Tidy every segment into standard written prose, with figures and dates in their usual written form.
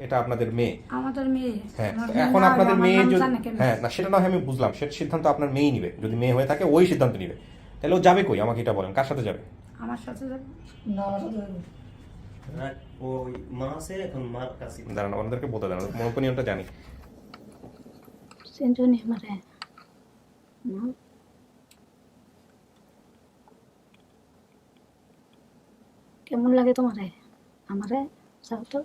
এটা আপনাদের মেয়ে। আমাদের মেয়ে। হ্যাঁ, এখন আপনাদের মেয়ে যদি হ্যাঁ না সেটা নয় আমি বুঝলাম, সেটা সিদ্ধান্ত আপনার মেয়েই নিবে। যদি মেয়ে হয়ে থাকে ওই সিদ্ধান্ত নিবে, তাহলে ও যাবে কই আমাকে এটা বলেন, কার সাথে যাবে? আমার সাথে যাবে না, আমার সাথে যাবে। ওই মা আছে, এখন মার কাছে। দাঁড়ান, আমাদেরকে বলতে দেন, মন অপিনিয়নটা জানি। সেন্টনি আমারে কেমন লাগে তোমারে? আমারে যাও তো।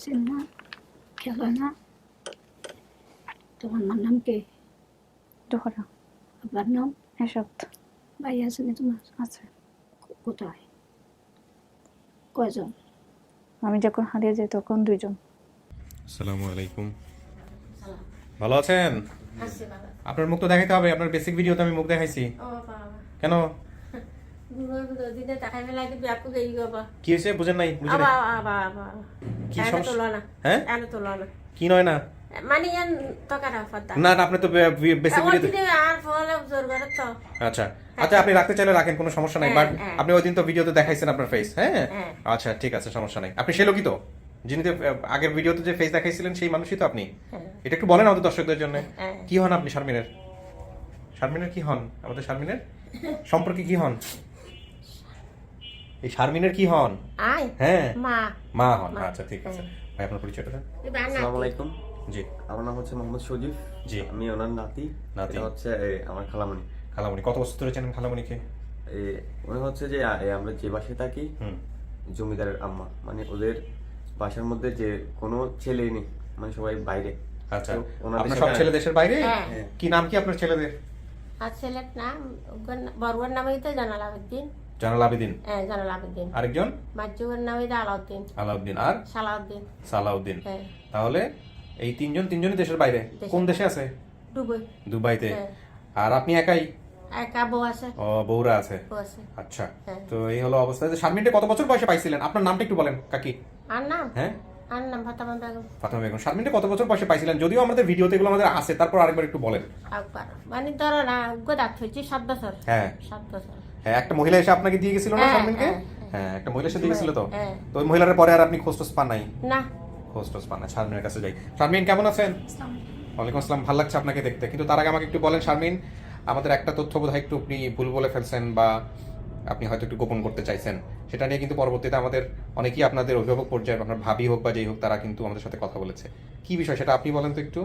সিনেমা খেলো না? তোমার মার নাম কি? জোহরা। আব্বার নাম? এসব ভাই আছে না তোমার? আছে। কোথায়? কয়জন? আমি যখন হারিয়ে যাই তখন 2 জন। আসসালামু আলাইকুম, ভালো আছেন? আপনার মুখ তো দেখাইতে হবে, আপনার বেসিক ভিডিওতে আমি মুখ দেখাইছি। কেন কি হয়েছে বুঝেন নাই? বুঝেন কি সমস্যা? হ্যাঁ কি নয় না না না, আপনি তো বেসিক ভিডিওতে আচ্ছা আচ্ছা আপনি রাখতে চাইলে রাখেন, কোনো সমস্যা নাই। বাট আপনি ওই দিন তো ভিডিওতে দেখাইছেন আপনার ফেস। হ্যাঁ আচ্ছা ঠিক আছে, সমস্যা নাই। আপনি সে লোকই তো যিনি আগের ভিডিওতে যে ফেস দেখাইছিলেন, সেই মানুষই তো আপনি? এটা একটু বলেন আমাদের দর্শকদের জন্য, কি হন আপনি শারমিনের? শারমিনের কি হন? আমাদের শারমিনের সম্পর্কে কি হন? এই শারমিনের কি হন? হ্যাঁ মা হন। আচ্ছা ঠিক আছে ভাই, আপনার পরিচয়টা দেন। আসসালামু আলাইকুম, জি আমার নাম হচ্ছে মোহাম্মদ সজীব। জি আমি ওনার নাতি। নাতি। এটা হচ্ছে আমার খালামণি। খালামণি কত বছর ধরে চেনেন খালামণিকে? উনি হচ্ছে যে আমরা যে বাসায় থাকি, হুম জমিদারের আম্মা, মানে ওদের বাসার মধ্যে যে কোনো ছেলে নেই, মানে সবাই বাইরে। আচ্ছা, তো ওনাদের আপনার সব সাথে- ছেলে দেশের বাইরে? হ্যাঁ। কি নাম কি আপনার ছেলেদের? আর ছেলের নাম বড়ুয়ার নাম হইতে জানাল আবেদ্দিন। জানাল আবেদিন। হ্যাঁ, জানাল আবেদ্দিন। আরেকজন? মাজুবের নাম হইতে আলাউদ্দিন। আলাউদ্দিন। আর সালাউদ্দিন। সালাউদ্দিন। হ্যাঁ। তাহলে এই তিনজনই দেশের বাইরে। কোন দেশে আছে? দুবই। দুবাইতে। হ্যাঁ। আর আপনি একাই? একা বউ আছে। ও বউরা আছে। বউ আছে। আচ্ছা, হ্যাঁ। তো এই হলো অবস্থা। শারমিনকে কত বছর বয়সে পাইছিলেন? আপনার নামটা একটু বলেন কাকি। আর নাম? হ্যাঁ আর নাম ফাতেমা বেগম। ফাতেমা বেগম। শারমিনকে কত বছর বয়সে পাইছিলেন? যদিও আমাদের ভিডিওতে এগুলো আমাদের আছে, তারপর আরেকবার একটু বলেন। একবার মানে ধরো না, উগ্র দাঁত হয়েছে 7 বছর। হ্যাঁ 7 বছর। হ্যাঁ, একটা মহিলা এসে আপনাকে দিয়ে গেছিল না হ্যাঁ, শারমিনকে? হ্যাঁ, হ্যাঁ, একটা মহিলা এসে দিয়ে গেছিল তো। হ্যাঁ। তো ওই মহিলার পরে আর আপনি খোঁজ টোজ পান নাই? না। খোঁজ টোজ পান না। শারমিনের কাছে যাই। শারমিন কেমন আছেন? ওয়ালাইকুম আসসালাম, ভালো লাগছে আপনাকে দেখতে। কিন্তু তার আগে আমাকে একটু বলেন শারমিন, আমাদের একটা তথ্য বোধহয় একটু আপনি ভুল বলে ফেলছেন, বা আপনি হয়তো একটু গোপন করতে চাইছেন। সেটা নিয়ে কিন্তু পরবর্তীতে আমাদের অনেকেই আপনাদের অভিভাবক পর্যায়ে, আপনার ভাবি হোক বা যেই হোক, তারা কিন্তু আমাদের সাথে কথা বলেছে। কি বিষয় সেটা আপনি বলেন তো একটু।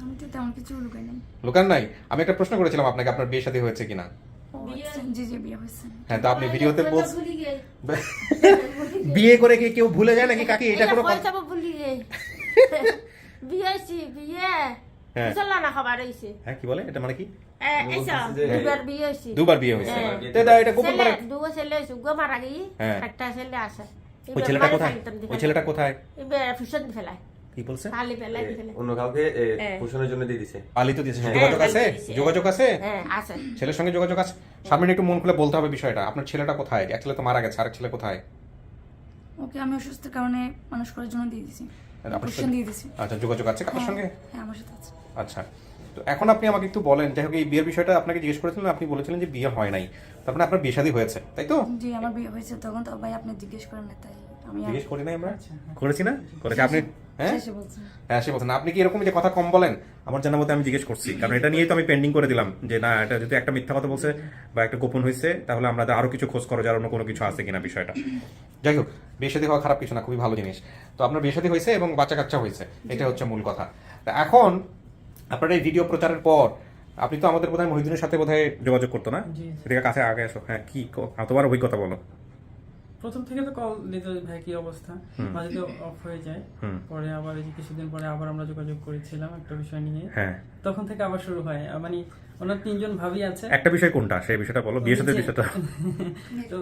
আমি তো তেমন কিছু লুকাই নাই। লুকান নাই? আমি একটা প্রশ্ন করেছিলাম আপনাকে, আপনার বিয়ে শাদী হয়েছে কিনা? জি জি বিয়ে হয়েছে। হ্যাঁ, তো আপনি ভিডিওতে বলছেন বিয়ে করে কি কেউ ভুলে যায় নাকি কাকি? এটা কোনো পয়সা ভুলি গে বিয়ে হয়েছি, বিয়ে হ্যাঁ। বুঝলা না খবর হয়েছে। হ্যাঁ, কি বলে এটা মানে কি? দুবার বিয়ে হয়েছে। দুবার বিয়ে হয়েছে। হ্যাঁ। তো এটা গোপন ছেলে, করে। দুগো ছেলে হয়েছে, উগ্র মারা গিয়ে হ্যাঁ। একটা ছেলে আছে। ওই ছেলেটা কোথায়? ওই ছেলেটা কোথায়? ফুসন ফেলায়, কি বলছে? খালি ফেলায় ফেলে। অন্য কাউকে হ্যাঁ। পোষণের জন্য দিয়ে দিছে। পালিত দিয়েছে। হ্যাঁ। যোগাযোগ আছে? হ্যাঁ, দিয়েছে। যোগাযোগ আছে? হ্যাঁ আছে। ছেলের সঙ্গে যোগাযোগ আছে? সামনে একটু মন খুলে বলতে হবে বিষয়টা। আপনার ছেলেটা কোথায়? এক ছেলে তো মারা গেছে, আরেক ছেলে কোথায়? ওকে আমি অসুস্থের কারণে মানুষ করার জন্য দিয়ে দিয়েছি। আপনার অপারেশন সাথে- দিয়ে দিয়েছি। আচ্ছা, যোগাযোগ আছে কার সঙ্গে? হ্যাঁ আমার সাথে আছে। আচ্ছা, তো এখন আপনি আমাকে একটু বলেন, যাই হোক এই বিয়ের বিষয়টা আপনাকে জিজ্ঞেস করেছিলেন, আপনি বলেছিলেন যে বিয়ে হয় নাই, তার মানে আপনার বিয়ে শাদী হয়েছে, তাই তো? জি আমার বিয়ে হয়েছে তখন, তো ভাই আপনি জিজ্ঞেস করেন না, তাই আমি জিজ্ঞেস করি নাই আমরা? করেছি না? করেছি আপনি? হ্যাঁ শেষে বলছি। হ্যাঁ, সে বলছেন আপনি কি এরকম যে কথা কম বলেন? আমার জানার মধ্যে আমি জিজ্ঞেস করছি, কারণ এটা নিয়েই তো আমি পেন্ডিং করে দিলাম যে না, এটা যদি একটা মিথ্যা কথা বলছে বা একটা গোপন হয়েছে, তাহলে আমরা আরো কিছু খোঁজ করো যার অন্য কোনো কিছু আছে কিনা বিষয়টা। যাই হোক, বিয়ে শাদী হওয়া খারাপ কিছু না, খুবই ভালো জিনিস। তো আপনার বিয়ে শাদী হয়েছে এবং বাচ্চা কাচ্চা হয়েছে, এটা হচ্ছে মূল কথা। তা এখন আপনার এই ভিডিও প্রচারের পর আপনি তো আমাদের বোধহয় মহিউদ্দিনের সাথে বোধহয় যোগাযোগ করতো না? এদিকে কাছে আগে এসো। হ্যাঁ, কি তোমার অভিজ্ঞতা বলো। প্রথম থেকে তো কল দিত ভাই কি অবস্থা, মাঝে তো অফ হয়ে যায়, পরে আবার এই যে কিছুদিন পরে আবার আমরা যোগাযোগ করেছিলাম একটা বিষয় নিয়ে। হ্যাঁ, তখন থেকে আবার শুরু হয়, মানে ওনার 3 জন ভাবি আছে। একটা বিষয় কোনটা, সেই বিষয়টা বলো, বিয়ের সাথে বিষয়টা। তো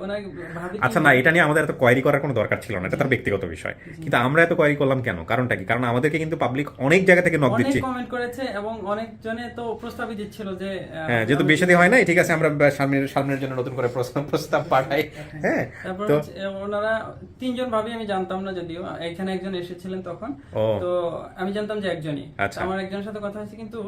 ওনার ভাবি আচ্ছা না, এটা নিয়ে আমাদের এত কোয়ারি করার কোনো দরকার ছিল না, এটা তার ব্যক্তিগত বিষয়। কিন্তু আমরা এত কোয়ারি করলাম কেন, কারণটা কি? কারণ আমাদেরকে কিন্তু পাবলিক অনেক জায়গা থেকে নক অনেক দিচ্ছে। কমেন্ট করেছে এবং অনেক জনে তো প্রস্তাবই দিচ্ছিল যে হ্যাঁ, যেহেতু বিয়ে শাদী হয় নাই, ঠিক আছে আমরা সামনের জন্য নতুন করে প্রস্তাব পাঠাই। হ্যাঁ, তারপর তো ওনারা 3 জন ভাবি, আমি জানতাম না যদিও, এখানে একজন এসেছিলেন তখন। ও। তো আমি জানতাম যে একজনই। আচ্ছা। আমার একজনের সাথে কথা হয়েছে, কিন্তু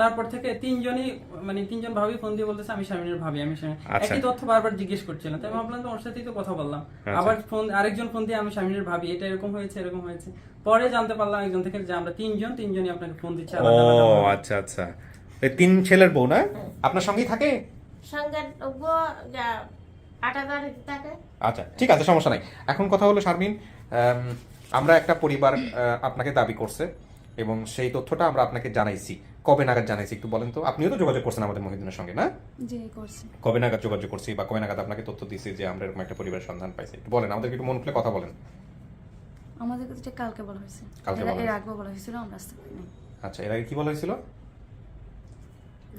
তারপর থেকে 3 জনই, মানে 3 জন ভাবি ফোন দিয়ে বলতেছে আমি শারমিনের ভাবি, আমি শারমিন। আচ্ছা। একই তথ্য বারবার জিজ্ঞেস করছিলেন, তাই আমি ভাবলাম তো ওর সাথেই তো কথা বললাম। আবার আরেকজন ফোন দিয়ে আমি শারমিনের ভাবি, এটা এরকম হয়েছে এরকম হয়েছে। পরে জানতে পারলাম একজন থেকে যে আমরা 3জনই আপনাকে ফোন দিচ্ছি ও আলাদা আলাদা ভাবে। আচ্ছা আচ্ছা, এই 3 ছেলের বউ না আপনার সঙ্গেই থাকে? সঙ্গে ওগো যা 8,000 থাকে। আচ্ছা ঠিক আছে, সমস্যা নাই। এখন কথা হলো শারমিন, আমরা একটা পরিবার আপনাকে দাবি করছে এবং সেই তথ্যটা আমরা আপনাকে জানাইছি। কবে নাগাদ জানাইছি একটু বলেন তো? আপনিও তো যোগাযোগ করছেন আমাদের মহিউদ্দিনের সঙ্গে না? জি করছি। কবে নাগাদ যোগাযোগ করছি বা কবে নাগাদ আপনাকে তথ্য দিছি যে আমরা এরকম একটা পরিবারের সন্ধান পাইছি? একটু বলেন, আমাদেরকে একটু মন খুলে কথা বলেন। আমাদের কাছে কালকে বলা হয়েছে, কালকে বলা এর হয়েছে। আগেও বলা হয়েছিল, আমরা আসতে পারিনি। আচ্ছা, এর আগে কি বলা হয়েছিল?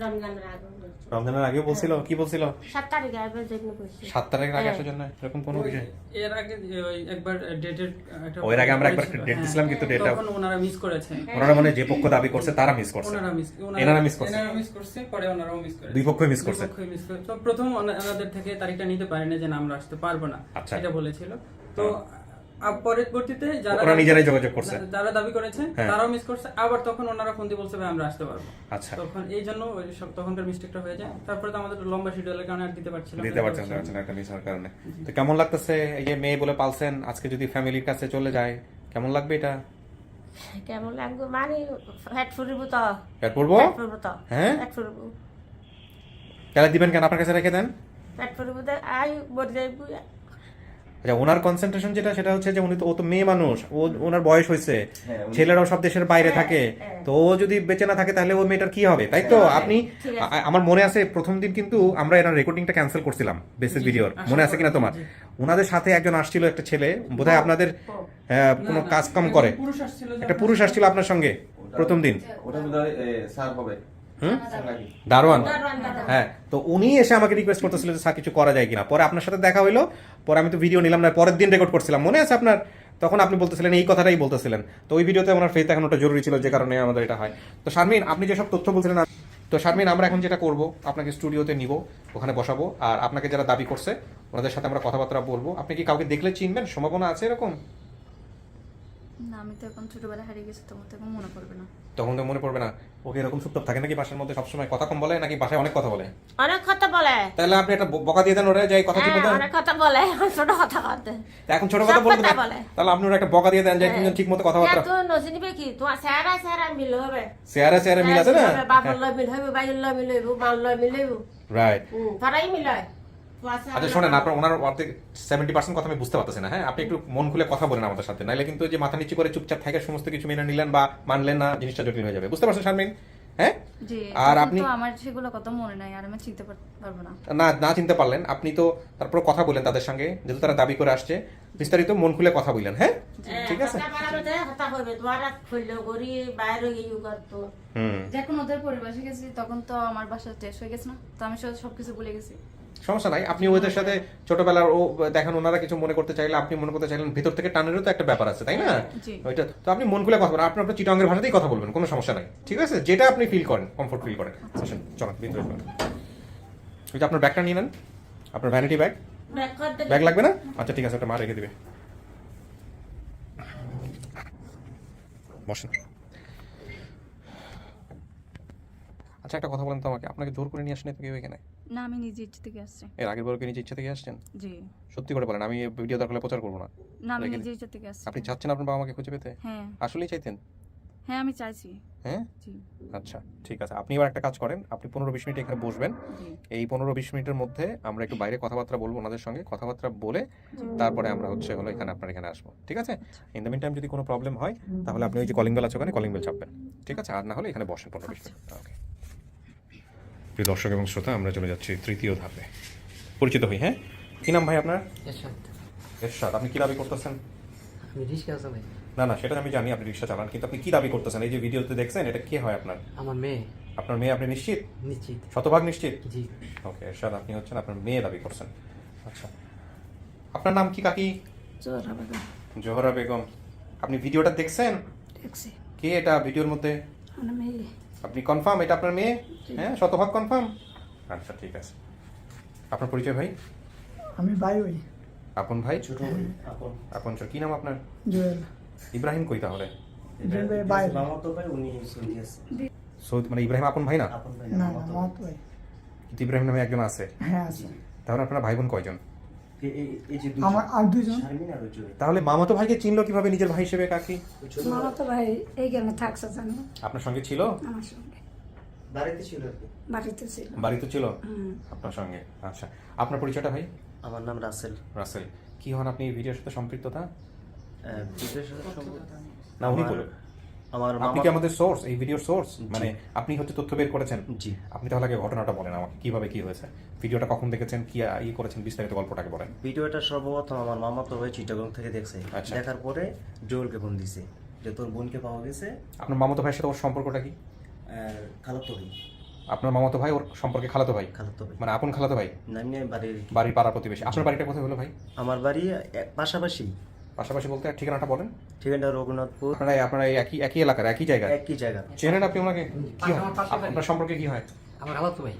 রমজানের আগে বলছি। রমজানের আগে বলছিল, কি বলছিল? 7 তারিখে আসার জন্য বলছি। 7 তারিখের আগে আসার জন্য, এরকম কোনো বিষয়? এর আগে ওই একবার ডেটের একটা ওর আগে আমরা একবার হয়েছিল। ডেট হ্যাঁ, দিছিলাম, কিন্তু ডেটটা তখন ওনারা মিস করেছে। ওনারা মানে যে পক্ষ দাবি করছে তারা মিস করছে, এনারা মিস করছে, মিস করছে, পরে ওনারাও মিস করেছে। দুই পক্ষই মিস করছে। দুই পক্ষই মিস করেছে। তো প্রথম ওনাদের থেকে তারিখটা নিতে পারেনি যে না, আমরা আসতে পারবো না, আচ্ছা। এটা বলেছিল। তো পরবর্তীতে যারা ওরা নিজেরাই যোগাযোগ করছে। যারা দাবি করেছে হ্যাঁ। তারাও মিস করছে, আবার তখন ওনারা ফোন দিয়ে বলছে ভাই আমরা আসতে পারবো। আচ্ছা, তখন এই জন্য ওই সব তখনকার মিস্টেকটা হয়ে যায়। তারপরে তো আমাদের লম্বা শিডিউলের কারণে আর দিতে পারছিলাম না। দিতে পারছেন না একটা মিস হওয়ার কারণে। তো কেমন লাগতেছে এই যে মেয়ে বলে পালছেন, আজকে যদি ফ্যামিলির কাছে চলে যায় কেমন লাগবে এটা? কেমন লাগবে মানে ফ্যাট ফুরিব তো। পেট পড়বো? ফ্যাট ফুরিব তো। হ্যাঁ? ফ্যাট ফুরিব। কেন দিবেন, কেন আপনার কাছে রেখে দেন? ফ্যাট ফুরিব তো আই বড় যাইব। আচ্ছা, ওনার কনসেন্ট্রেশন যেটা সেটা হচ্ছে যে উনি তো, ও তো মেয়ে মানুষ, ওনার বয়স হয়েছে, হ্যাঁ, ছেলেরাও সব দেশের বাইরে থাকে, তো ও যদি বেঁচে না থাকে তাহলে ও মেয়েটার কি হবে, তাই তো? আপনি, ঠিক আছে। আমার মনে আছে প্রথম দিন কিন্তু আমরা এর রেকর্ডিংটা ক্যান্সেল করছিলাম বেসিক ভিডিওর, মনে আছে কিনা তোমার? ওনাদের সাথে একজন আসছিল, একটা ছেলে, বোধহয় আপনাদের কোনো কাজ কাম করে, পুরুষ আসছিল, একটা পুরুষ আসছিল আপনার সঙ্গে প্রথম দিন, ওটা বোধহয় স্যার হবে। হুম, স্যার নাকি? দারোয়ান। দারোয়ান দাদা। হ্যাঁ, তো উনি এসে আমাকে রিকোয়েস্ট করতেছিল যে স্যার কিছু করা যায় কিনা। পরে আপনার সাথে দেখা হইলো, পরে আমি তো ভিডিও নিলাম না, পরের দিন রেকর্ড করছিলাম, মনে আছে আপনার? তখন আপনি বলতেছিলেন এই কথাটাই বলতেছিলেন, তো ওই ভিডিওতে আমার ফেস দেখানোটা জরুরি ছিল, যে কারণে আমাদের এটা হয়। তো শারমিন, আপনি যেসব তথ্য বলছিলেন, তো শারমিন আমরা এখন যেটা করব, আপনাকে স্টুডিওতে নিব, ওখানে বসাবো, আর আপনাকে যারা দাবি করছে ওনাদের সাথে আমরা কথাবার্তা বলবো। আপনি কি কাউকে দেখলে চিনবেন, সম্ভাবনা আছে এরকম? না, আমি তো এখন ছোটবেলায় হারিয়ে গেছি, তখন তো এখন মনে পড়বে না। তখন তো মনে পড়বে না। ওকে এরকম চুপচাপ থাকে নাকি বাসার মধ্যে, সবসময় কথা কম বলে নাকি বাসায় অনেক কথা বলে? অনেক কথা বলে। তাহলে আপনি একটা বকা দিয়ে দেন ওরা, যে এই কথা ঠিক মতো। অনেক কথা বলে, ছোট কথা বলতে। তা এখন ছোট কথা সব বলতে কথা না। বলে। তাহলে আপনি ওরা একটা বকা দিয়ে দেন যে তুমি ঠিক মতো কথাবার্তা। তুই নচিনিবে কি, তোমার চেহারা চেহারা মিল হবে। চেহারা মিল আছে না? বাবার লয় মিল হইব, বাইরের লয় মিল হইব, মাল লয় মিল হইব। রাইট। তারাই মিল হয়। আচ্ছা শোনেন, আপনার ওনার অর্ধেক 70% কথা আমি বুঝতে পারতেছি না। হ্যাঁ, আপনি একটু মন খুলে কথা বলেন আমাদের সাথে, নাইলে কিন্তু যে মাথা নিচু করে চুপচাপ থেকে সমস্ত কিছু মেনে নিলেন বা মানলেন না, জিনিসটা জটিল হয়ে যাবে। বুঝতে পারছেন শারমিন? হ্যাঁ, জি, আর তখন আপনি তো আমার সেগুলো কথা মনে নাই, আর আমি চিনতে পারবো না। না চিনতে পারলেন, আপনি তো তারপর কথা বলেন তাদের সঙ্গে, যেহেতু তারা দাবি করে আসছে, বিস্তারিত মন খুলে কথা বললেন। হ্যাঁ, ঠিক আছে। কথা হইবে, তোমার খুললেও করি বাইরে গিয়ে করতো। যখন ওদের পরিবাসে গেছি তখন তো আমার বাসা টেস্ট হয়ে গেছে না, তো আমি সবকিছু ভুলে গেছি। সমস্যা নাই, আপনি ওদের সাথে ছোটবেলার ও দেখেন, ওনারা কিছু মনে করতে চাইলে, আপনি মনে করতে চাইলেন, ভিতর থেকে টানেরও তো একটা ব্যাপার আছে, তাই না? জি। ওইটা তো আপনি মন খুলে কথা বলেন, আপনি আপনার চিটাঙ্গের ভাষাতেই কথা বলবেন, কোনো সমস্যা নাই, ঠিক আছে? যেটা আপনি ফিল করেন, কমফোর্ট ফিল করেন। আসেন, চলেন ভিতরে চলেন। ওই যে আপনার ব্যাগটা নিয়ে নেন, আপনার ভ্যানিটি ব্যাগ। ব্যাগ লাগবে না? আচ্ছা ঠিক আছে, ওটা মা রেখে দিবে। বসেন। আচ্ছা একটা কথা বলেন তো আমাকে, আপনাকে জোর করে নিয়ে আসেন তো কেউ এখানে? না, আমি নিজে ইচ্ছে থেকে আসছি। এর আগের বার কি নিজে ইচ্ছা থেকে আসছেন? জি। সত্যি করে বলেন, আমি ভিডিও দরকার হলে প্রচার করবো না। না, আমি রেখে নিজে ইচ্ছে থেকে আসছি। আপনি চাচ্ছেন আপনার বাবা মাকে খুঁজে পেতে? হ্যাঁ আসলেই চাইতেন? হ্যাঁ, আমি চাইছি। হ্যাঁ, জি আচ্ছা ঠিক আছে। আপনি এবার একটা কাজ করেন, আপনি 15-20 মিনিট এখানে বসবেন। জি এই 15-20 মিনিটের মধ্যে আমরা একটু বাইরে কথাবার্তা বলবো, ওনাদের সঙ্গে কথাবার্তা বলে তারপরে আমরা হলো এখানে আপনার এখানে আসবো, ঠিক আছে? ইন দ্য মিন টাইম যদি কোনো প্রবলেম হয় তাহলে আপনি ওই যে কলিং বেল আছে ওখানে কলিং বেল চাপবেন, ঠিক আছে? আর না হলে এখানে বসেন 15-20 মিনিট। ওকে। প্রিয় দর্শক এবং শ্রোতা, আমরা চলে যাচ্ছি তৃতীয় ধাপে। পরিচিত হই। হ্যাঁ, কি নাম ভাই আপনার? এরশাদ। আপনি কি দাবি করতেছেন? আমি রিক্সা চালাই। না সেটা আমি জানি, আপনি রিক্সা চালান, কিন্তু আপনি কি দাবি করতেছেন? এই যে ভিডিওতে দেখছেন, এটা কে হয় আপনার? আমার মেয়ে। আপনার মেয়ে আপনি নিশ্চিত? নিশ্চিত। শতভাগ নিশ্চিত? জি। ওকে, এরশাদ আপনি হচ্ছেন আপনার মেয়ে দাবি করছেন। আচ্ছা, আপনার নাম কি কাকি? জোহরা বেগম। জোহরা বেগম। আপনি ভিডিওটা দেখছেন? দেখছি কে এটা ভিডিওর মধ্যে? আমার মেয়ে। আপনি কনফার্ম এটা আপনার মেয়ে? হ্যাঁ, শতভাগ কনফার্ম। আচ্ছা, ঠিক আছে। আপনার পরিচয় ভাই? আমি ভাই ওই আপন ভাই? ছোট আপন কি নাম আপনার? জুয়েল ইব্রাহিম কই তাহলে? জুয়েল ভাই বাইরে। মামা তো ভাই উনি সৌদি আছে। সৌদি মানে ইব্রাহিম আপন ভাই না? আপন ভাই না না মত ভাই। কিন্তু ইব্রাহিম নামে একজন আছে। হ্যাঁ আছে। তাহলে আপনারা ভাই বোন কয়জন? এই যে আমার আর দুজন। শারমিন আর জুয়েল। তাহলে মামাতো ভাইকে চিনলো কিভাবে নিজের ভাই হিসেবে কাকি? মামা তো ভাই এই গ্রামে থাকছে জানো আপনার সঙ্গে ছিল? আমার সঙ্গে বাড়িতে ছিল আর কি। বাড়িতে ছিল। বাড়িতে ছিল হুম। আপনার সঙ্গে? আচ্ছা, আপনার পরিচয়টা ভাই? আমার নাম রাসেল। রাসেল। কি হন আপনি এই ভিডিওর সাথে সম্পৃক্ততা? বিদেশ সম্পর্ক। না উনি বলুন। আমার আপনি মামা কি আমাদের সোর্স, এই ভিডিওর সোর্স? মানে আপনি হচ্ছে তথ্য বের করেছেন? জি। আপনি তাহলে আগে ঘটনাটা বলেন আমাকে, কিভাবে কি হয়েছে, ভিডিওটা কখন দেখেছেন, কি করেছেন, বিস্তারিত গল্পটাকে বলেন। ভিডিওটা সর্বপ্রথম আমার মামা তো ভাই চিটাগং থেকে দেখছে। আচ্ছা। দেখার পরে জোয়েলকে ফোন দিছে যে তোর বোনকে পাওয়া গেছে। আপনার মামাতো ভাইয়ের সাথে ওর সম্পর্কটা কি? খালাতো ভাই। আপনার মামাতো ভাই ওর সম্পর্কে খালাতো ভাই? খালাতো ভাই মানে আপন খালাতো ভাই? নামি বাড়ির। বাড়ির পাড়া প্রতিবেশী। আপনার বাড়িটা কোথায় হলো ভাই? আমার বাড়ি পাশাপাশি। পাশাপাশি বলতে ঠিকানাটা বলেন। ঠিকানা রঘুনাথপুর। আপনারা এই একই এলাকার, একই জায়গায়? একই জায়গা। চেনেন আপনি ওনাকে? কি হয় আপনার সম্পর্কে, কি হয়? আমার খালাতো ভাই।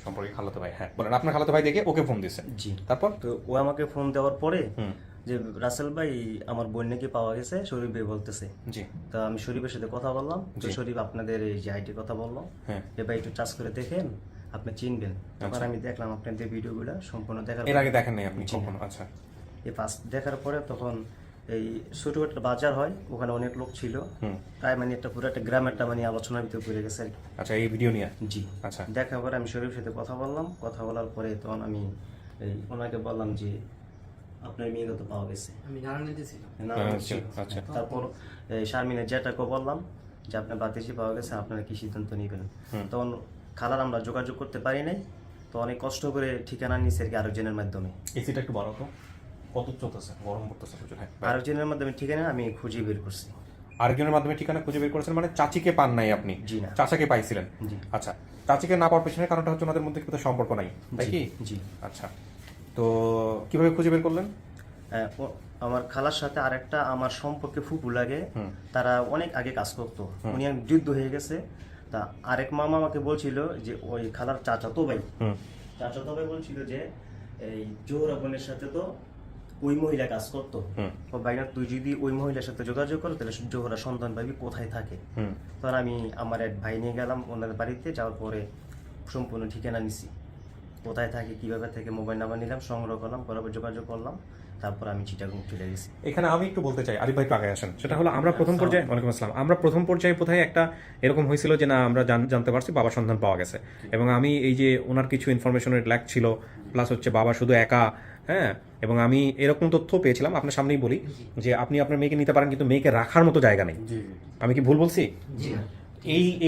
সম্পর্কে খালাতো ভাই, হ্যাঁ বলেন। আপনার খালাতো ভাই দেখে ওকে ফোন দিছে? জি। তারপর? তো ও আমাকে ফোন দেওয়ার পরে হুম। যে রাসেল ভাই আমার বোন নাকি পাওয়া গেছে, শরীফ ভাই বলতেছে। জি। তো আমি শরীফের সাথে কথা বললাম। তো জি। শরীফ আপনাদের এই যে আইটির কথা বললো, হ্যাঁ। যে ভাই একটু চার্জ করে দেখেন, আপনি চিনবেন। তখন আচ্ছা। আমি দেখলাম আপনাদের ভিডিওগুলো সম্পূর্ণ দেখার এর পরে- আগে দেখেন নাই আপনি জি। কখনো? আচ্ছা। এই ফার্স্ট দেখার পরে তখন এই ছোট একটা বাজার হয়, ওখানে অনেক লোক ছিল। হুম। প্রায় মানে একটা পুরো একটা গ্রামের একটা মানে আলোচনার ভিতরে পড়ে গেছে আর কি। আচ্ছা, এই ভিডিও নিয়ে? জি। আচ্ছা। দেখার পরে আমি শরীফের সাথে কথা বললাম। কথা বলার পরে তখন আমি এই ওনাকে বললাম যে আপনার মেয়েকে তো পাওয়া গেছে। আমি নারায়ণগঞ্জে ছিলাম। না, আচ্ছা। তারপর এই শারমিনের জ্যাঠাকে বললাম যে আপনার বাতিসি পাওয়া গেছে, আপনারা কি সিদ্ধান্ত নেবেন। তখন খালার আমরা যোগাযোগ করতে পারি নাই। তো অনেক কষ্ট করে ঠিকানা নিয়েছে আর কি আরেকজনের মাধ্যমে। এসিটা একটু বাড়াও তো, কত চলতেছে, গরম পড়তেছে প্রচুর। হ্যাঁ, আরেকজনের মাধ্যমে ঠিকানা আমি খুঁজে বের করছি। আরেকজনের মাধ্যমে ঠিকানা খুঁজে বের করেছেন? মানে চাচিকে পান নাই আপনি? জি না। চাচাকে পাইছিলেন? জি। আচ্ছা, চাচিকে না পাওয়ার পেছনের কারণটা হচ্ছে ওনাদের মধ্যে কিন্তু সম্পর্ক নাই, তাই কি? জি। আচ্ছা, তো কিভাবে খুঁজে বের করলেন? আমার খালার সাথে আরেকটা আমার সম্পর্কে ফুপু লাগে, হুম। তারা অনেক আগে কাজ করতো। উনি এক যুদ্ধ হয়ে গেছে। তা আরেক মামা আমাকে বলছিল যে ওই খালার চাচাতো ভাই, হুম। চাচাতো ভাই বলছিল যে এই জোহরা বোনের সাথে তো ওই মহিলা কাজ করতো। হুম। ও ভাইনা তুই যদি ওই মহিলার সাথে যোগাযোগ করো তাহলে জোহরা সন্তান পাবি কোথায় থাকে। হুম। তখন আমি আমার এক ভাই নিয়ে গেলাম ওনার বাড়িতে। যাওয়ার পরে সম্পূর্ণ ঠিকানা নিছি, কোথায় থাকে, কিভাবে থেকে মোবাইল নাম্বার নিলাম, সংগ্রহ করলাম, করার পর যোগাযোগ করলাম। তারপর আমি চিটাগং চলে গেছি। এখানে আমি একটু বলতে চাই, আরিফ ভাই একটু আগে আসেন। সেটা হলো আমরা প্রথম পর্যায়ে, ওয়ালাইকুম আসসালাম, আমরা প্রথম পর্যায়ে কোথায় একটা এরকম হয়েছিল যে না আমরা জানতে পারছি বাবার সন্ধান পাওয়া গেছে, এবং আমি এই যে ওনার কিছু ইনফরমেশনের ল্যাক ছিল, প্লাস হচ্ছে বাবা শুধু একা, হ্যাঁ, এবং আমি এরকম তথ্য পেয়েছিলাম। আপনার সামনেই বলি যে আপনি আপনার মেয়েকে নিতে পারেন, কিন্তু মেয়েকে রাখার মতো জায়গা নেই। আমি কি ভুল বলছি?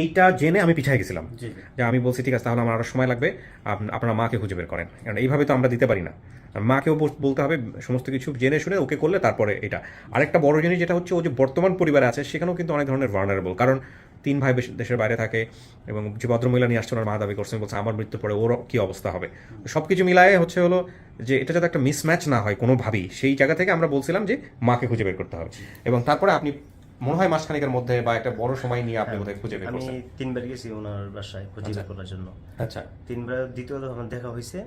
এইটা জেনে আমি পিছিয়ে গেছিলাম, যে আমি বলছি ঠিক আছে তাহলে আমার আরো সময় লাগবে, আপনার মাকে খুঁজে বের করেন, কারণ এইভাবে তো আমরা দিতে পারি না। মাকেও বলতে হবে সমস্ত কিছু জেনে শুনে ওকে করলে তারপরে এটা। আরেকটা বড় জিনিস যেটা হচ্ছে ও যে বর্তমান পরিবারে আছে সেখানেও কিন্তু অনেক ধরনের ভার্নারেবল, কারণ 3 ভাই দেশের বাইরে থাকে, এবং যে ভদ্রমহিলা নিয়ে আসছে ওনার মা দাবি করছেন, বলছে আমার মৃত্যুর পরে ওর কি অবস্থা হবে। সব কিছু মিলায়ে হলো যে এটা যাতে একটা মিসম্যাচ না হয় কোনোভাবেই, সেই জায়গা থেকে আমরা বলছিলাম যে মাকে খুঁজে বের করতে হবে। এবং তারপরে আপনি মনে হয় মাসখানেকের মধ্যে বা একটা বড় সময় নিয়ে আপনি কোথায় খুঁজে বের আমি করছেন? 3বার গেছি ওনার বাসায় খুঁজে বের করার জন্য। আচ্ছা। 3বার দ্বিতীয় যখন দেখা হয়েছে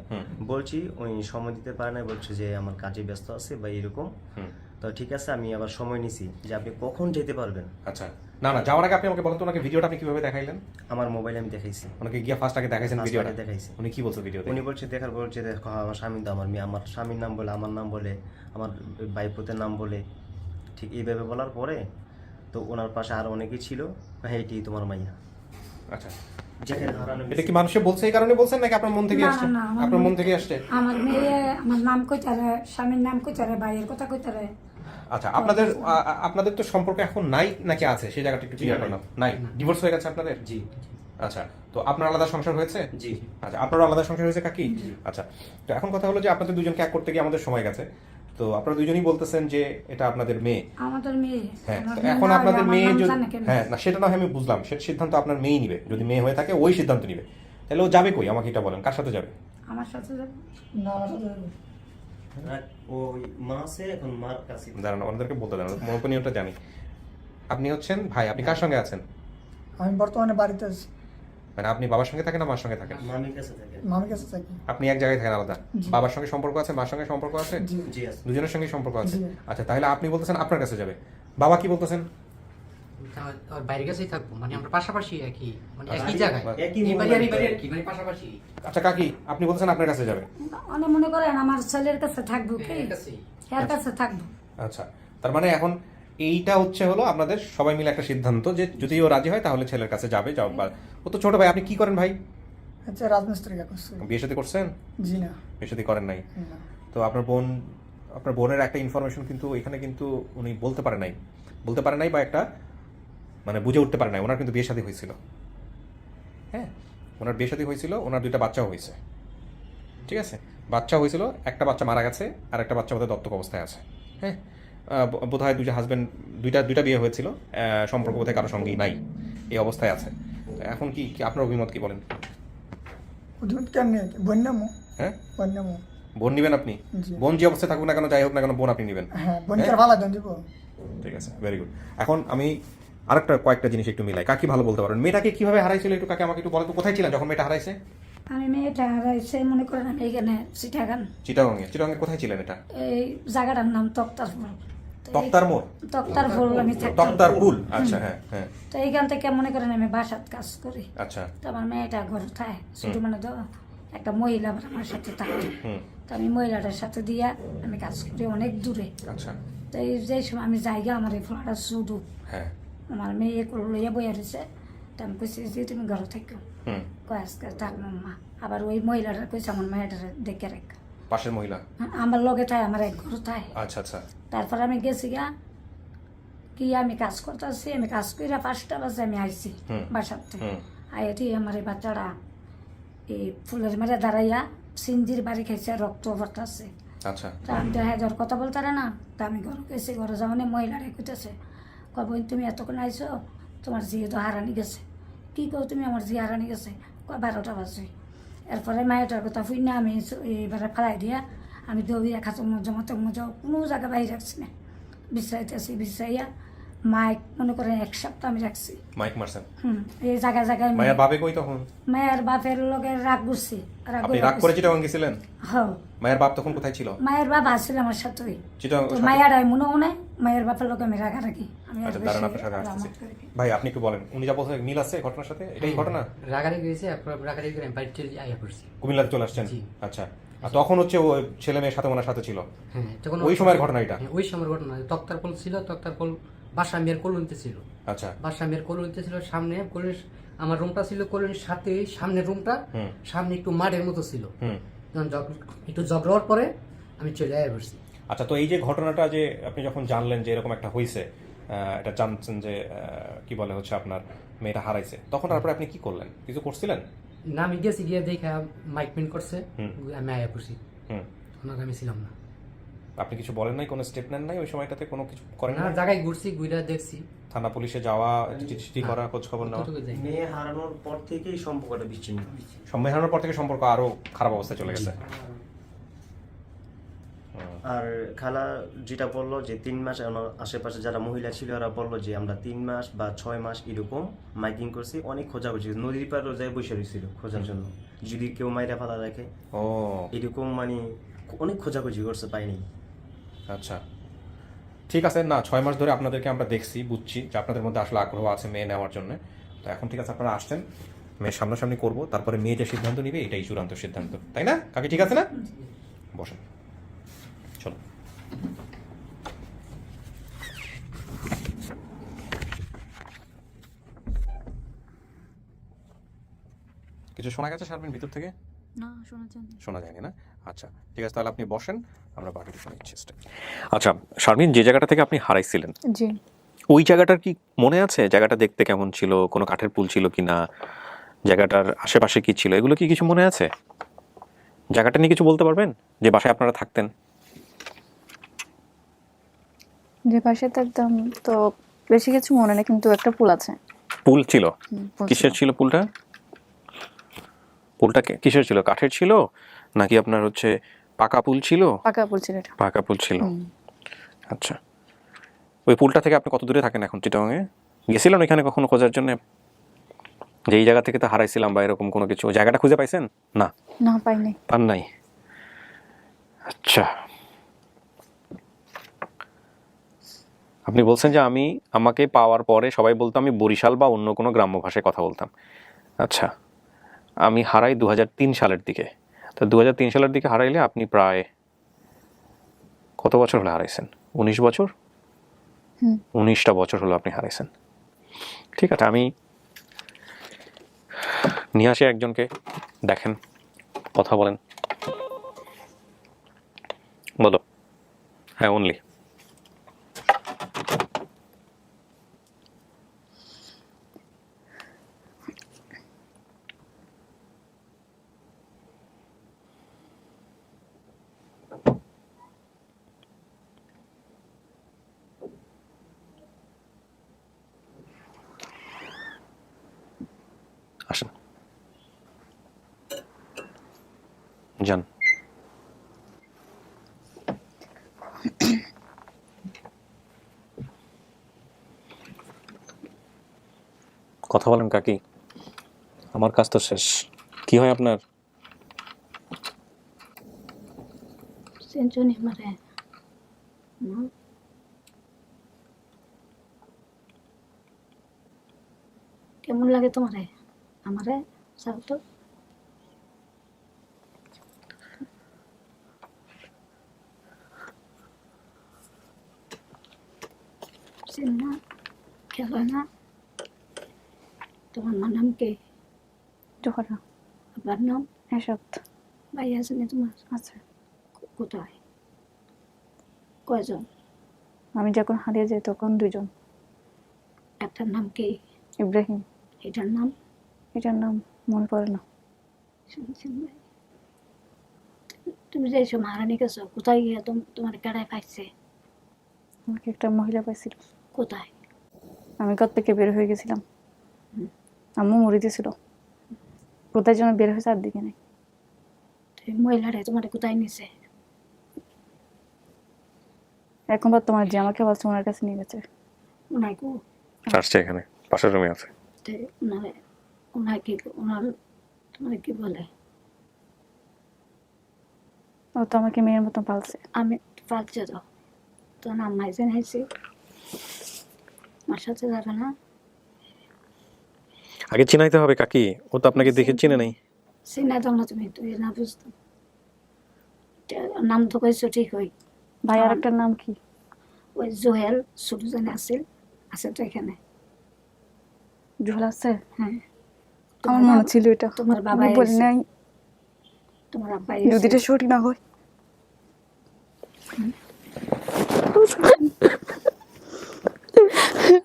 বলছি উনি সময় দিতে পারে না, বলছে যে আমার কাজে ব্যস্ত আছে বা এরকম। তো ঠিক আছে, আমি আবার সময় নিছি যে আপনি কখন যেতে পারবেন। আচ্ছা, না যাওয়ার আগে আপনি আমাকে বলেন তো ওনাকে ভিডিওটা আপনি কিভাবে দেখাইলেন? আমার মোবাইলে আমি দেখাইছি। ওনাকে গিয়ে ফার্স্ট আগে দেখাইছেন First ভিডিওটা? আগে দেখাইছি। উনি কি বলছে ভিডিওতে? উনি বলছে দেখার পর যে দেখো আমার স্বামী তো আমার মেয়ে, আমার স্বামীর নাম বলে, আমার নাম বলে, আমার ভাইপোতের নাম বলে, ঠিক এইভাবে বলার পরে তো ওনার পাশে আরো অনেকেই ছিল, হ্যাঁ এটি তোমার মাইয়া। আচ্ছা, যেখানে হারানো এটা কি মানুষে বলছে এই কারণে বলছেন নাকি আপনার মন থেকে না, আসছে? না, আমার আপনার মন মন- থেকে আসছে? আমার মেয়ে আমার নাম কইতারে, স্বামীর নাম কইতারে, ভাইয়ের কথা কইতারে। আচ্ছা, আপনাদের তো সম্পর্ক এখন নাই নাকি আছে সেই জায়গাটা একটু ক্লিয়ার করলাম। নাই, ডিভোর্স হয়ে গেছে আপনাদের? জি। আচ্ছা, তো আপনার আলাদা সংসার হয়েছে? জি। আচ্ছা, আপনার আলাদা সংসার হয়েছে কাকি? আচ্ছা, তো এখন কথা হলো যে আপনাদের দুজনকে এক করতে গিয়ে আমাদের সময় গেছে। তো আপনারা দুজনেই বলতেছেন যে এটা আপনাদের মেয়ে। আমাদের মেয়ে হ্যাঁ, আমার তো মেয়ে এখন না, আপনাদের আমার মেয়ে নাম যদি জানে কেন? হ্যাঁ না সেটা না হয় আমি বুঝলাম, সেটা সিদ্ধান্ত আপনার মেয়েই নিবে, যদি মেয়ে হয়ে থাকে ওই সিদ্ধান্ত নিবে। তাহলে ও যাবে কই আমাকে এটা বলেন, কার সাথে যাবে? আমার সাথে যাবে। না আমার সাথে যাবে। ওই মা আছে, এখন মার কাছে। দাঁড়ান ওনাদেরকে বলতে দেন, ওপিনিয়নটা জানি। আপনি হচ্ছেন ভাই, আপনি কার সঙ্গে আছেন? আমি বর্তমানে বাড়িতে আছি, মানে আপনি বাবার সঙ্গে থাকেন না মার সঙ্গে থাকেন? মামির কাছে থাকে। মামির কাছে থাকি। আপনি এক জায়গায় থাকেন আলাদা? জি। বাবার সঙ্গে সম্পর্ক আছে, মার সঙ্গে সম্পর্ক আছে? জি জি আছে। দুজনের সঙ্গে সম্পর্ক আছে। জি। আচ্ছা, তাহলে আপনি বলতেছেন আপনার কাছে যাবে, বাবা কি বলতেছেন? ওর বাইরের কাছেই থাকবো, মানে আমরা পাশাপাশি একই, মানে একই আচ্ছা, জায়গায়, একই এই বাড়ি আর এই বাড়ি আর মোবাইল। কি, মানে পাশাপাশি আচ্ছা কাকি, আপনি বলতেছেন আপনার কাছে যাবে। অনেক মনে করেন আমার ছেলের কাছে থাকবো, কি এর কাছেই। এর কাছে থাকবো। আচ্ছা, তার মানে এখন এইটা হচ্ছে হলো আপনাদের সবাই মিলে একটা সিদ্ধান্ত যে যদি ও রাজি হয় তাহলে ছেলের কাছে যাবে। ও তো ছোট ভাই, আপনি কি করেন ভাই? আচ্ছা, রাজমিস্ত্রি কাজ করছি। বিয়ে শাদী করছেন? জি না। বিয়ে শাদী করেন নাই? না। তো আপনার বোনের একটা ইনফরমেশন কিন্তু এখানে কিন্তু উনি বলতে পারে নাই বা একটা মানে বুঝে উঠতে পারে নাই। ওনার কিন্তু বিয়ে শাদী হয়েছিল। হ্যাঁ, ওনার বিয়ে শাদী হয়েছিল, ওনার 2টা বাচ্চাও হয়েছে। ঠিক আছে, বাচ্চা হয়েছিল, একটা বাচ্চা মারা গেছে আর একটা বাচ্চা বোধহয় দত্তক অবস্থায় আছে। হ্যাঁ, বোধহয় দুইটা হাজব্যান্ড, দুইটা বিয়ে হয়েছিল, সম্পর্ক বোধহয় কারোর সঙ্গেই নাই, এই অবস্থায় আছে। তো এখন কি আপনার অভিমত কি বলেন? উদ্ভিদ কেমনি বন্যামো, হ্যাঁ, বন্যামো। বোন নিবেন আপনি? জি। বোন যে অবস্থায় থাকুক না কেন, যাই হোক না কেন, বোন আপনি নিবেন? হ্যাঁ, বন্যার ভালো দেন দিব। ঠিক আছে, ভেরি গুড। এখন আমি কয়েকটা জিনিস একটু মিলাই, কাকি ভালো বলতে পারেন। মেয়েটাকে কিভাবে হারাইছিল একটু কাকে আমাকে একটু বলেন তো, কোথায় ছিলেন যখন মেয়েটা হারাইছে? আমি মেয়েটা হারাইছে মনে করেন আমি এখানে চিটাগান, চিটাগাঙে কোথায় ছিলেন এটা? এই জায়গাটার নাম তক্তারপুর। তো এই তক্তার মোড়? তক্তারপুর আমি থাকি। তক্তার পুল, আচ্ছা, হ্যাঁ হ্যাঁ, তো এইখান থেকে মনে করেন আমি বাসাত কাজ করি। আচ্ছা, তো আমার মেয়েটা ঘর থাকে শুধু, মানে তো একটা মহিলা আবার আমার সাথে থাকে। হুম, তো আমি মহিলাটার সাথে দিয়া আমি কাজ করি অনেক দূরে। আচ্ছা, তো এই যে সময় আমি যাই গিয়া আমার এই ফোলাটা শুধু হ্যাঁ, আমার মেয়ে লইয়া বইয়া রয়েছে। তো আমি কইছি যে তুমি ঘরে থাকো, হুম, কয় আজকে থাক মা। আবার ওই মহিলাটা কইছে আমার মেয়েটার দেখে রেখ, পাশের মহিলা? আমার লগে থাকে, আমার এক ঘর থাকে। আচ্ছা আচ্ছা, তারপর আমি গেছি গা, কি আমি কাজ করতেছি, আমি কাজ কইরা 5টা বাজে আমি আইছি হুম। বাসাতে। হুম, আইটি আমার এই বাচ্চাটা এই ফুলের মেরে দাঁড়াইয়া সিঞ্জির বাড়ি খাইছে, রক্ত পড়তেছে। আচ্ছা, তা আমি তো হ্যাঁ জ্বর কথা বলতে না। তা আমি ঘরে গেছি, ঘরে যাওয়া মহিলারা কইতেছে, কব তুমি এতক্ষণ আইছো, তোমার জিয়ে তো হারানি গেছে। কি কো তুমি, আমার জিয়ে হারানি গেছে? কয় 12টা বাজে। এরপরে মায়েরটার কথা শুই না আমি এবারে ফেলাই দিয়া আমি দৌড়িয়া খাঁচো মজা কোনো জায়গা বাইরে রাখছি না, বিশ্রাইয়া মাইক মনে করেন 1 সপ্তাহ আমি রাখছি। মাইক মারছেন? এই জায়গায় জায়গায় মায়ের বাবে কই তখন? মায়ের বাপের লগে রাগ করছি। আপনি রাগ করে চিটাগাং গেছিলেন? হ্যাঁ, মায়ের বাপ তখন কোথায় ছিল? মায়ের বাপ আসছিল আমার সাথেই। চিটাগাং? তো মায়েরাই মনে মনে মায়ের বাপের লোক আমি রাগারাগি। আমি আর আচ্ছা, বেশি দাঁড়ান আপনার সাথে আসতেছি। ভাই আপনি একটু বলেন, উনি যা বলছেন মিল আছে ঘটনার সাথে? এটাই ঘটনা? রাগারি গেছে, রাগারি করে আমি বাড়িতে আইয়া পড়ছি। কুমিল্লাতে চলে আসছেন? জি। আচ্ছা, আর তখন হচ্ছে ও ছেলে মেয়ের সাথে ওনার সাথে ছিল? হ্যাঁ, তখন ওই সময়ের ঘটনা এটা? হ্যাঁ, ওই সময়ের ঘটনা। তক্তার পোল ছিল, তক্তার পোল বাসা মেয়ের কলোনিতে ছিল। আচ্ছা, বাসা মেয়ের কলোনিতে ছিল, সামনে কলোনির আমার রুমটা ছিল, কলোনির সাথে সামনের রুমটা, হুম, সামনে একটু মাঠের মতো ছিল। হুম, যখন একটু ঝগড়ার পরে আমি চলে আয়া পড়ছি। আচ্ছা। তো এই যে ঘটনাটা যে আপনি যখন জানলেন যে এরকম একটা হয়েছে, এটা জানছেন যে কি বলে হচ্ছে আপনার মেয়েটা হারাইছে, তখন তারপরে আপনি কি করলেন? কিছু করছিলেন? না, আমি গেছি গিয়ে দেখা মাইক পিন করছে, হুম। আমি আয়া পড়ছি। হুম, ওনাকে আমি ছিলাম না। আপনি কিছু বলেন নাই, কোনো স্টেপ নেন নাই ওই সময়টাতে? কোনো কিছু করেন না, না? জায়গায় ঘুরছি, ঘুরে দেখছি। থানা পুলিশে যাওয়া, চিঠি করা, খোঁজ খবর নেওয়া? কতটুকু যাই। মেয়ে হারানোর পর থেকেই সম্পর্কটা বিচ্ছিন্ন। সম্মেলনের পর থেকে সম্পর্ক আরো খারাপ অবস্থায় চলে গেছে। আর খালা যেটা বললো যে 3 মাস, আশেপাশে যারা মহিলা ছিল ওরা বললো যে আমরা 3 মাস বা 6 মাস এরকম মাইকিং করছি, অনেক খোঁজাখুঁজি, নদীর পাড়ও যায় বসে রয়েছিল খোঁজার জন্য, যদি কেউ মাইরা ফালা রাখে ও এরকম, মানে অনেক খোঁজাখুঁজি করছে, পাইনি। আচ্ছা, ঠিক আছে। না, 6 মাস ধরে আপনাদেরকে আমরা দেখছি, বুঝছি যে আপনাদের মধ্যে আসলে আগ্রহ আছে মেয়ে নেওয়ার জন্য। তো এখন ঠিক আছে, আপনারা আসছেন, মেয়ের সামনাসামনি করবো, তারপরে মেয়ে যে সিদ্ধান্ত নিবে এটাই চূড়ান্ত সিদ্ধান্ত, তাই না কাকি? ঠিক আছে না? বসেন, চলো। কিছু শোনা গেছে শারমিন ভিতর থেকে? না, শোনা যায়নি। শোনা যায়নি না? আচ্ছা, ঠিক আছে, তাহলে আপনি বসেন, আমরা বাকিটা শোনার চেষ্টা। আচ্ছা শারমিন, যে জায়গাটা থেকে আপনি হারাইছিলেন, জি ওই জায়গাটার কি মনে আছে? জায়গাটা দেখতে কেমন ছিল? কোনো কাঠের পুল ছিল কিনা? জায়গাটার আশেপাশে কি ছিল? এগুলো কি কিছু মনে আছে? জায়গাটা নিয়ে কিছু বলতে পারবেন? যে বাসায় আপনারা থাকতেন? যে পাশে থাকতাম তো বেশি কিছু মনে নেই, কিন্তু একটা পুল আছে। পুল ছিল? পুল কিসের ছিল পুলটা? পুলটা কিসের ছিল? কাঠের ছিল নাকি আপনার হচ্ছে পাকা পুল ছিল? পাকা পুল ছিল এটা। পাকা পুল ছিল। আচ্ছা, ওই পুলটা থেকে আপনি কত দূরে থাকেন এখন চিটাগাংয়ে? গেছিলেন ওইখানে কখনো খোঁজার জন্য, যে এই জায়গা থেকে তো হারাইছিলাম বা এরকম কোনো কিছু? ওই জায়গাটা খুঁজে পাইছেন? না, না পাইনি। পান নাই। আচ্ছা, আপনি বলছেন যে আমাকে পাওয়ার পরে সবাই বলতো আমি বরিশাল বা অন্য কোনো গ্রাম্য ভাষায় কথা বলতাম। আচ্ছা, আমি হারাই 2003 সালের দিকে। তো 2003 সালের দিকে হারাইলে আপনি প্রায় কত বছর হলে হারাইছেন? 19 বছর? 19টা বছর হলো আপনি হারাইছেন। ঠিক আছে, আমি নিয়ে আসি একজনকে, দেখেন, কথা বলেন। বলো। হ্যাঁ, অনলি। আসেন, যান। কথা বলেন কাকি, আমার কাজ তো শেষ। কি হয় আপনার? সেঞ্চুনি মারে কেমন লাগে তোমারে? আমারে চাও তো? না খেলো না। তোমার মার নাম কি? জোহরা। আপনার নাম? এসব ভাই আছে না তোমার? আছে। কোথায়? কয়জন? আমি যখন হারিয়ে যাই তখন 2 জন। একটার নাম কি? ইব্রাহিম। এটার নাম? এটার নাম মনে পড়ে না। শুনছেন ভাই, তুমি যে এসব হারানি গেছো, কোথায় গিয়ে তোমার কেড়ায় পাইছে? আমাকে একটা মহিলা পাইছিল। কোথায়? আমি ঘর থেকে বের হয়ে গেছিলাম, আম্মু মরে দিয়েছিল। কোথায় যেন বের হয়েছে আর দিকে নেই। মহিলাটা তোমার কোথায় নিছে? এখন তোমার যে আমাকে বলছে ওনার কাছে নিয়ে গেছে। ওনার কো? আসছে এখানে, পাশের রুমে আছে। ওনার কি, ওনার তোমার কি বলে? ও তো আমাকে মেয়ের মতো পালছে। আমি পালছে তো, তো নাম নাই জেনেছি, আমার সাথে যাবে না? আগে চিনাইতে হবে কাকি, ও তো আপনাকে দেখে চিনে নাই। চিনা দাও না তুমি, তুই না বুঝতাম। নাম তো কইছো ঠিক হই। ভাই আর একটা নাম কি? ওই জোহেল ছোট জানে আছে তো এখানে। জোহেল আছে? হ্যাঁ, আমার মনে ছিল এটা। তোমার বাবা বলি নাই, তোমার আব্বা যদি এটা সঠিক না হয়।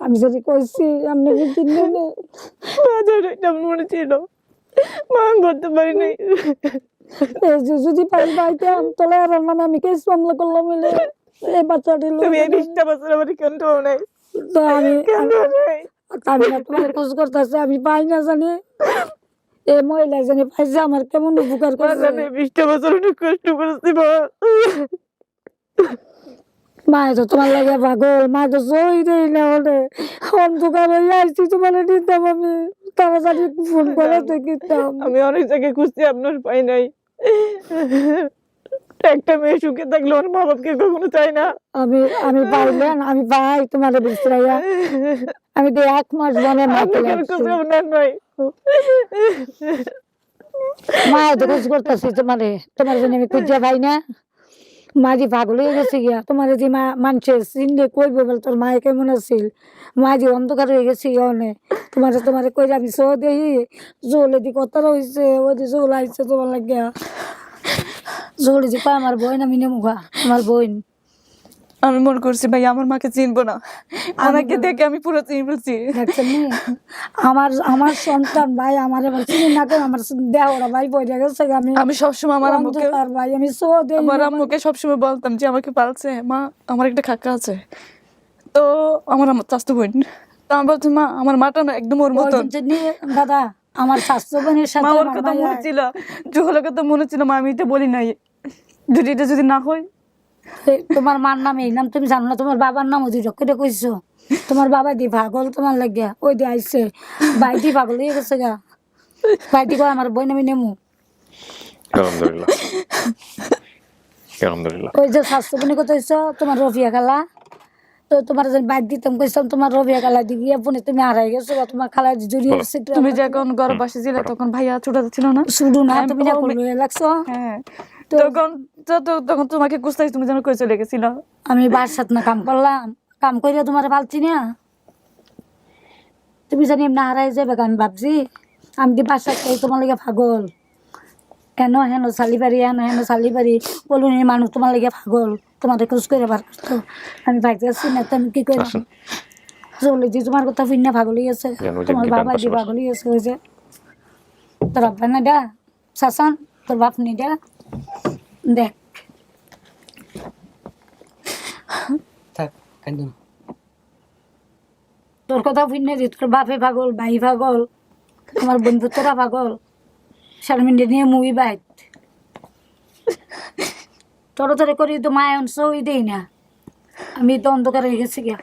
আমি যদি কইছি আপনি কি চিনলেন? এটা মনে ছিল, মা করতে পারি নাই। যদি পাই পাইতাম তাহলে আর নামে আমি কেস মামলা করলাম। এই বাচ্চাটি তুমি এই 20টা বছর আমার কেন নাই? তো আমি তোমার খোঁজ করতেছি, আমি পাই না জানি। এই মহিলা জানি পাইছে আমার কেমন উপকার করছে। 20টা বছর অনেক কষ্ট করেছি মা। মা তো তোমার লাগে পাগল, মা তো সই দেই না হলে অন্ধকার হয়ে আসছি তোমার নিতাম আমি, তাড়াতাড়ি ফোন করে দেখিতাম। আমি অনেক জায়গায় খুঁজছি, আপনার পাই নাই। একটা মেয়ে সুখে থাকলে ওর মা বাপকে কখনো চাই না। আমি পাইলেন, আমি পাই তোমার বিশ্রাইয়া। আমি তো 1 মাস বনে নয়। মা তো খোঁজ করতেছি তোমার জন্য আমি খুঁজে পাই না। মা যে পাগল হয়ে গেছে গিয়া, তোমার যে মা মানুষের চিনলে কইব বল তোর মায়ে কেমন আছিল। মা যে অন্ধকার হয়ে গেছে অনেক, তোমার কইরা আমি সহ দেই জোলে দি কথা রয়েছে, ওই যে জোল আইছে তোমার লাগিয়া। জোলে যে পায় আমার বোন, আমি নেমুখা আমার বোন। আমি মনে করছি ভাই আমার মাকে চিনবো না, আমাকে দেখে আমি পুরো চিনি বলছি। আমার সন্তান ভাই আমার চিনি না কেন, আমার দেওয়া ভাই পয়সা গেছে। আমি সবসময় আমার আম্মুকে, ভাই আমি আমার আম্মুকে সবসময় বলতাম যে আমাকে পালছে মা, আমার একটা কাকা আছে, তো আমার চাচতো বোন, তো আমি বলছি মা আমার মাটা না একদম ওর মতন। দাদা আমার স্বাস্থ্য বোনের সাথে মা ওর আমার কথা মায়ের- মনে ছিল, জুহলের কথা মনে ছিল, মা আমি এটা বলি নাই, যদি এটা যদি না হয়। তোমার মার নাম এই নাম তুমি জানো না, তোমার বাবার নাম ওই দুটো করে কইছো। তোমার বাবা দি পাগল তোমার লাগিয়া, ওই দিয়ে আইসে বাইটি পাগল হয়ে গেছে গা। বাইটি কয় আমার বই নামি নেমু। আলহামদুলিল্লাহ, আলহামদুলিল্লাহ। ওই যে স্বাস্থ্য বোনের কথা হইছো তোমার রফিয়া খালা, তো তোমার যে বাইক দিতাম কইছিলাম তোমার রফিয়া খালা দি গিয়ে বোনে তুমি হারাই গেছো গা, তোমার খালা জড়িয়ে গেছে। তুমি যখন ঘর বাসে ছিলে তখন ভাইয়া ছোট ছিল না, শুধু না আমি তুমি না ও- করলো লাগছো। হ্যাঁ, তখন তখন তোমাকে কুস্তাই তুমি যেন কই চলে গেছিল। আমি বাসাত না কাম করলাম, কাম করে তোমার পালছি না, তুমি জানি এমনি হারাই যাবে। আমি ভাবছি আমি কি বাসাত তোমার লাগে পাগল, হেন হেন চালিবাড়ি হেন চালিবাড়ি বলুন মানুষ তোমার লাগে পাগল, তোমার খোঁজ করে বার করতো। আমি ভাইতে আসছি না, তুমি কি করে আসেন। চলে যে তোমার কথা ফিরনা পাগলই আছে, জানো যে তোমার কি বাবা ডান যে পাশে পাগলই আছে। ওই যে তোর আব্বা না ডা শাসান, তোর বাপ নি ডা দেখ। থাক কান্দো না। তোর কথা ফিরনে যে তোর বাপে পাগল, ভাই পাগল, আমার বন্ধু তোরা পাগল, শারমিনকে নিয়ে মুভি বাইট তোর তোরে করি তো মায় অংশ ওই দেই না, আমি তো অন্ধকার হয়ে গেছি গিয়া।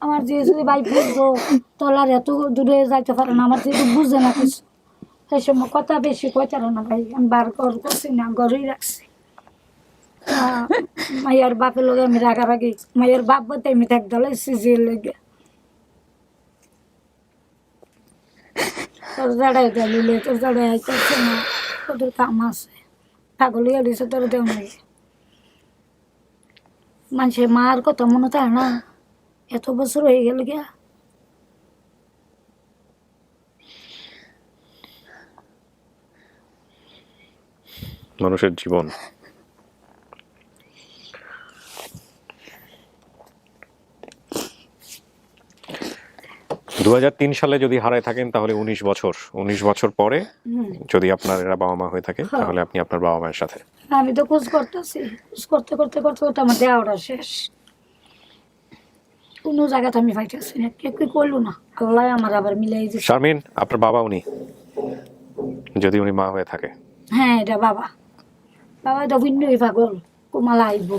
আমার যে যদি ভাই বুঝবো তোর আর এত দূরে যাইতে পারে না, আমার যেহেতু বুঝে না কিছু, সেই সময় কথা বেশি কইতার না ভাই। আমি বার ঘর করছি না, ঘরেই রাখছি। মায়ের বাপের লোক আমি রাগারাগি, মায়ের বাপ বলতে আমি থাক দলাইছি যে লেগে তোর জাড়াই দিলে তোর জাড়াই আইতেছে না, তোদের কাম আছে পাগল হয়ে দিছে তোর দেও নাই। মানুষের মার কথা মনে থাকে না, এত বছর হয়ে গেল গিয়া। মানুষের জীবন। দু সালে যদি হারায় থাকেন তাহলে 19 বছর পরে যদি আপনার এরা বাবা মা হয়ে থাকে তাহলে আপনি আপনার বাবা মায়ের সাথে। আমি তো খোঁজ করতেছি, খোঁজ করতে করতে করতে করতে আমার দেওয়াটা শেষ, কোনো জায়গাতে আমি পাইতেছি না, কে কি করলো না, আল্লাহ আমার আবার মিলাই দিচ্ছে। শারমিন, আপনার বাবা উনি, যদি উনি মা হয়ে থাকে। হ্যাঁ এটা বাবা, বাবা তো ভিন্নই পাগল, কুমালা আইব।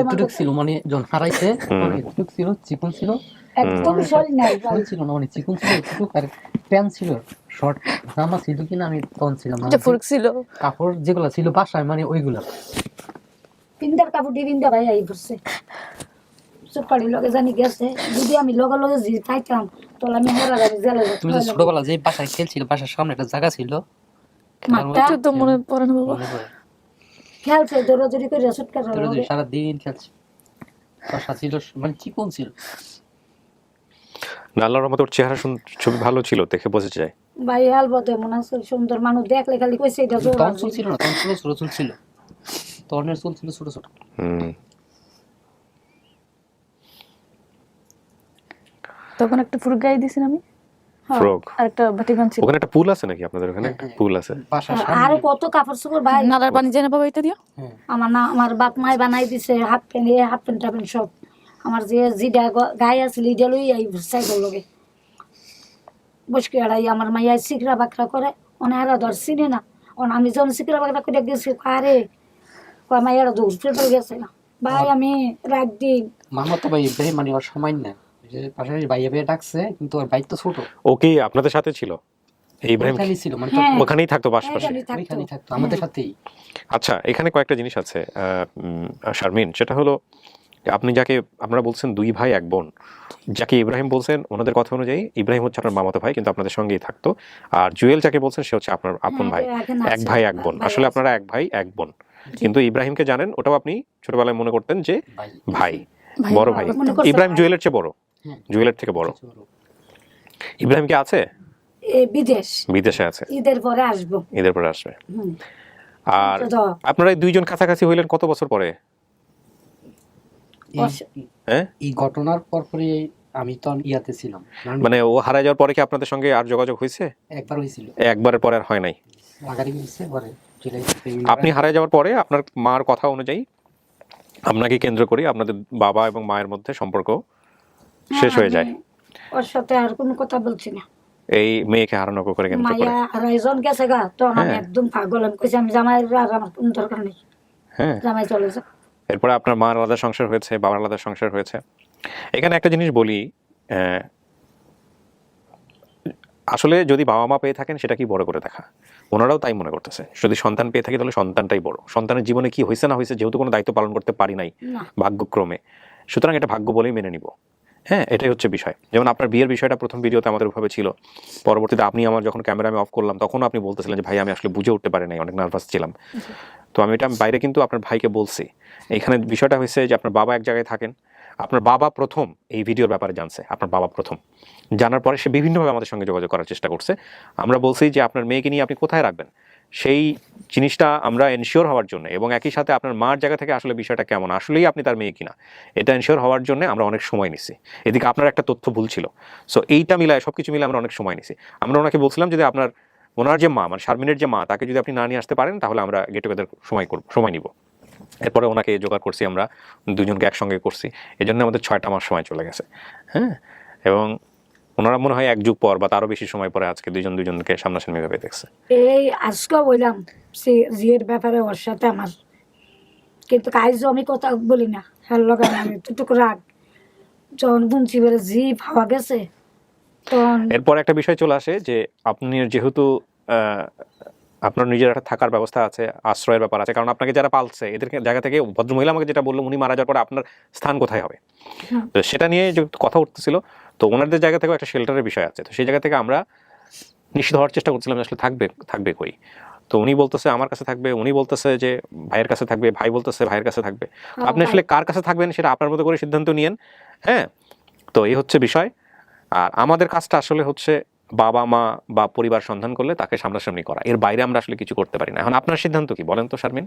এতটুক ছিল মানে যখন হারাইছে তখন এতটুক ছিল, চিকন ছিল, একদম সরি নাই শরীর ছিল না মানে চিকন ছিল এতটুক, আর প্যান্ট ছিল শর্ট, জামা ছিল কিনা আমি তখন ছিলাম না, ফুরক ছিল কাপড় যেগুলো ছিল বাসায় মানে ওইগুলা। পিন্দার কাপড় দিয়ে পিন্দা ভাই আই পড়ছে, সুপারি লগে জানি গেছে, যদি আমি লগে লগে যে পাইতাম তাহলে আমি হেরা যাবে জেলে তুমি যে ছোটবেলা যে বাসায় খেলছিল, বাসার সামনে একটা জায়গা ছিল, মাঠটা তো মনে পড়ে না বাবা। মনে পড়ে? খেলছে দৌড়াদৌড়ি করে সুটকার তোরা যে সারাদিন খেলছে, বাসা ছিল মানে চিকন ছিল। না, আল্লাহর রহমতে ওর চেহারা ছবি ভালো ছিল, দেখে বোঝা যায়। ভাই আলবতে মনে আছে সুন্দর মানুষ দেখলে খালি কইছে এটা জোর তখন চুল ছিল না, তখন ছোট ছোট চুল ছিল, তরনের চুল ছিল ছোট ছোট। তখন একটা ফুরক গায়ে দিয়েছেন আমি, ফ্রক। আর একটা বাটিকান ছিল। ওখানে একটা পুল আছে নাকি আপনাদের ওখানে? পুল আছে। বাসার আর সামনে কত কাপড় চোপড় ভাই নালার পানি জেনে বাবা এটা দিও। আমার না আমার বাপ মাই বানাই দিছে হাফ প্যান্ট টাপেন সব, আমার যে জিডা গায়ে আছিল ইডা লই আই সাইকেল লগে বসকে আড়াই আমার মাইয়া সিকরা বাকরা করে অনেহারা ধর চিনে না, আমি যখন সিকরা বাকরা করে গেছি আরে কয় মাইয়ারা দৌড় ফেলে গেছে না ভাই। আমি রাত দিন মামা তো ভাই ইব্রাহিম মানে ওর সময় না, যে পাশাপাশি ভাইয়া ভাইয়া ডাকছে কিন্তু ওর বাইক তো ছোট, ও কি আপনাদের সাথে ছিল? এই ইব্রাহিম ওখানেই ছিল মানে হ্যাঁ। ওখানেই থাকতো পাশাপাশি? এখানেই থাকতো। ওইখানেই থাকতো আমাদের সাথেই। আচ্ছা, এখানে কয়েকটা জিনিস আছে শারমিন, সেটা হলো আপনি যাকে আপনারা বলছেন দুই ভাই এক বোন, যাকে ইব্রাহিম বলছেন ওনাদের কথা অনুযায়ী ইব্রাহিম হচ্ছে আপনার মামাতো ভাই কিন্তু আপনাদের সঙ্গেই থাকতো, আর জুয়েল যাকে বলছেন সে হচ্ছে আপনার আপন ভাই, এক ভাই এক বোন। আসলে আপনারা এক ভাই এক বোন, কিন্তু ইব্রাহিমকে জানেন ওটাও আপনি ছোটবেলায় মনে করতেন যে ভাই, বড় ভাই। ইব্রাহিম জুয়েলের চেয়ে বড়, জুয়েলের থেকে বড়। ইব্রাহিম কি আছে? বিদেশে আছে, ঈদের পরে আসবো, ঈদের পরে আসবে। আর আপনারা এই দুইজন কাছাকাছি হইলেন কত বছর পরে? এই ঘটনার পরপরই আমি তো ইয়াতে ছিলাম, মানে ও হারায় যাওয়ার পরে কি আপনাদের সঙ্গে আর যোগাযোগ হয়েছে? একবার হয়েছিল, একবারের পরে আর হয় নাই। লাগারি হয়েছে পরে চলে গেছে। আপনি হারায় যাওয়ার পরে আপনার মার কথা অনুযায়ী আপনাকে কেন্দ্র করে আপনাদের বাবা এবং মায়ের মধ্যে সম্পর্ক শেষ হয়ে যায়। ওর সাথে আর কোনো কথা বলছি না। এই মেয়েকে হারানো করে কেন্দ্র করে। মায়া আড়াইজন গেছে গা, তখন আমি হ্যাঁ। একদম পাগল। আমি কইছি আমি জামাই আর আমার কোনো দরকার নেই, হ্যাঁ, জামাই চলে যা। এরপরে আপনার মার আলাদা সংসার হয়েছে, বাবার আলাদা সংসার হয়েছে। এখানে একটা জিনিস বলি, আসলে যদি বাবা মা পেয়ে থাকেন সেটা কি বড় করে দেখা, ওনারাও তাই মনে করতেছে। যদি সন্তান পেয়ে থাকি তাহলে সন্তানটাই বড়। সন্তানের জীবনে কি হয়েছে না হয়েছে যেহেতু কোনো দায়িত্ব পালন করতে পারি নাই না। ভাগ্যক্রমে, সুতরাং এটা ভাগ্য বলেই মেনে নিব। হ্যাঁ, এটাই হচ্ছে বিষয়। যেমন আপনার বিয়ের বিষয়টা প্রথম ভিডিওতে আমাদের ওভাবে ছিল, পরবর্তীতে আপনি আমার যখন ক্যামেরা আমি অফ করলাম তখন আপনি বলতেছিলেন যে ভাই আমি আসলে বুঝে উঠতে পারি নাই, অনেক নার্ভাস ছিলাম। তো আমি এটা বাইরে কিন্তু আপনার ভাইকে বলছি। এখানে বিষয়টা হয়েছে যে আপনার বাবা এক জায়গায় থাকেন, আপনার বাবা প্রথম এই ভিডিওর ব্যাপারে জানছে, আপনার বাবা প্রথম জানার পরে সে বিভিন্নভাবে আমাদের সঙ্গে যোগাযোগ করার চেষ্টা করছে। আমরা বলছি যে আপনার মেয়েকে নিয়ে আপনি কোথায় রাখবেন সেই জিনিসটা আমরা এনশিওর হওয়ার জন্য, এবং একই সাথে আপনার মার জায়গা থেকে আসলে বিষয়টা কেমন, আসলেই আপনি তার মেয়ে কিনা এটা এনশিওর হওয়ার জন্য আমরা অনেক সময় নিছি। এদিকে আপনার একটা তথ্য ভুল ছিল, সো এইটা মিলায় সব কিছু মিলে আমরা অনেক সময় নিছি। আমরা ওনাকে বলছিলাম যদি আপনার ওনার যে মা মানে শারমিনের যে মা তাকে যদি আপনি না নিয়ে আসতে পারেন তাহলে আমরা গেট টুগেদার সময় নিব। এরপরে ওনাকে জোগাড় করছি, আমরা দুজনকে একসঙ্গে করছি, এই জন্য আমাদের 6টা মাস সময় চলে গেছে। হ্যাঁ, এবং ওনারা মনে হয় 1 যুগ পর বা তারও বেশি সময় পরে আজকে দুজনকে সামনাসামনি ভাবে দেখছে। এই আজকে বললাম সে জিয়ের ব্যাপারে ওর সাথে আমার, কিন্তু আজও আমি কথা বলি না। হ্যাঁ লাগান আমি টুকটুক রাগ যখন শুনছি বলে জি পাওয়া গেছে তখন এরপর একটা বিষয় চলে আসে যে আপনি যেহেতু আপনার নিজের একটা থাকার ব্যবস্থা আছে, আশ্রয়ের ব্যাপার আছে, কারণ আপনাকে যারা পালছে এদের জায়গা থেকে ভদ্রমহিলা আমাকে যেটা বললো উনি মারা যাওয়ার পরে আপনার স্থান কোথায় হবে, তো সেটা নিয়ে যে কথা উঠতেছিল, তো ওনাদের জায়গা থেকেও একটা শেল্টারের বিষয় আছে। তো সেই জায়গা থেকে আমরা নিশ্চিত হওয়ার চেষ্টা করছিলাম যে আসলে থাকবে কই। তো উনি বলতেছে আমার কাছে থাকবে, উনি বলতেছে যে ভাইয়ের কাছে থাকবে, ভাই বলতেছে ভাইয়ের কাছে থাকবে। আপনি আসলে কার কাছে থাকবেন সেটা আপনার মতো করে সিদ্ধান্ত নিয়েন। হ্যাঁ, তো এই হচ্ছে বিষয়। আর আমাদের কাজটা আসলে হচ্ছে বাবা মা বা পরিবার সন্ধান করলে তাকে সামনাসামনি করা, এর বাইরে আমরা আসলে কিছু করতে পারি না। এখন আপনার সিদ্ধান্ত কি বলেন তো শারমিন?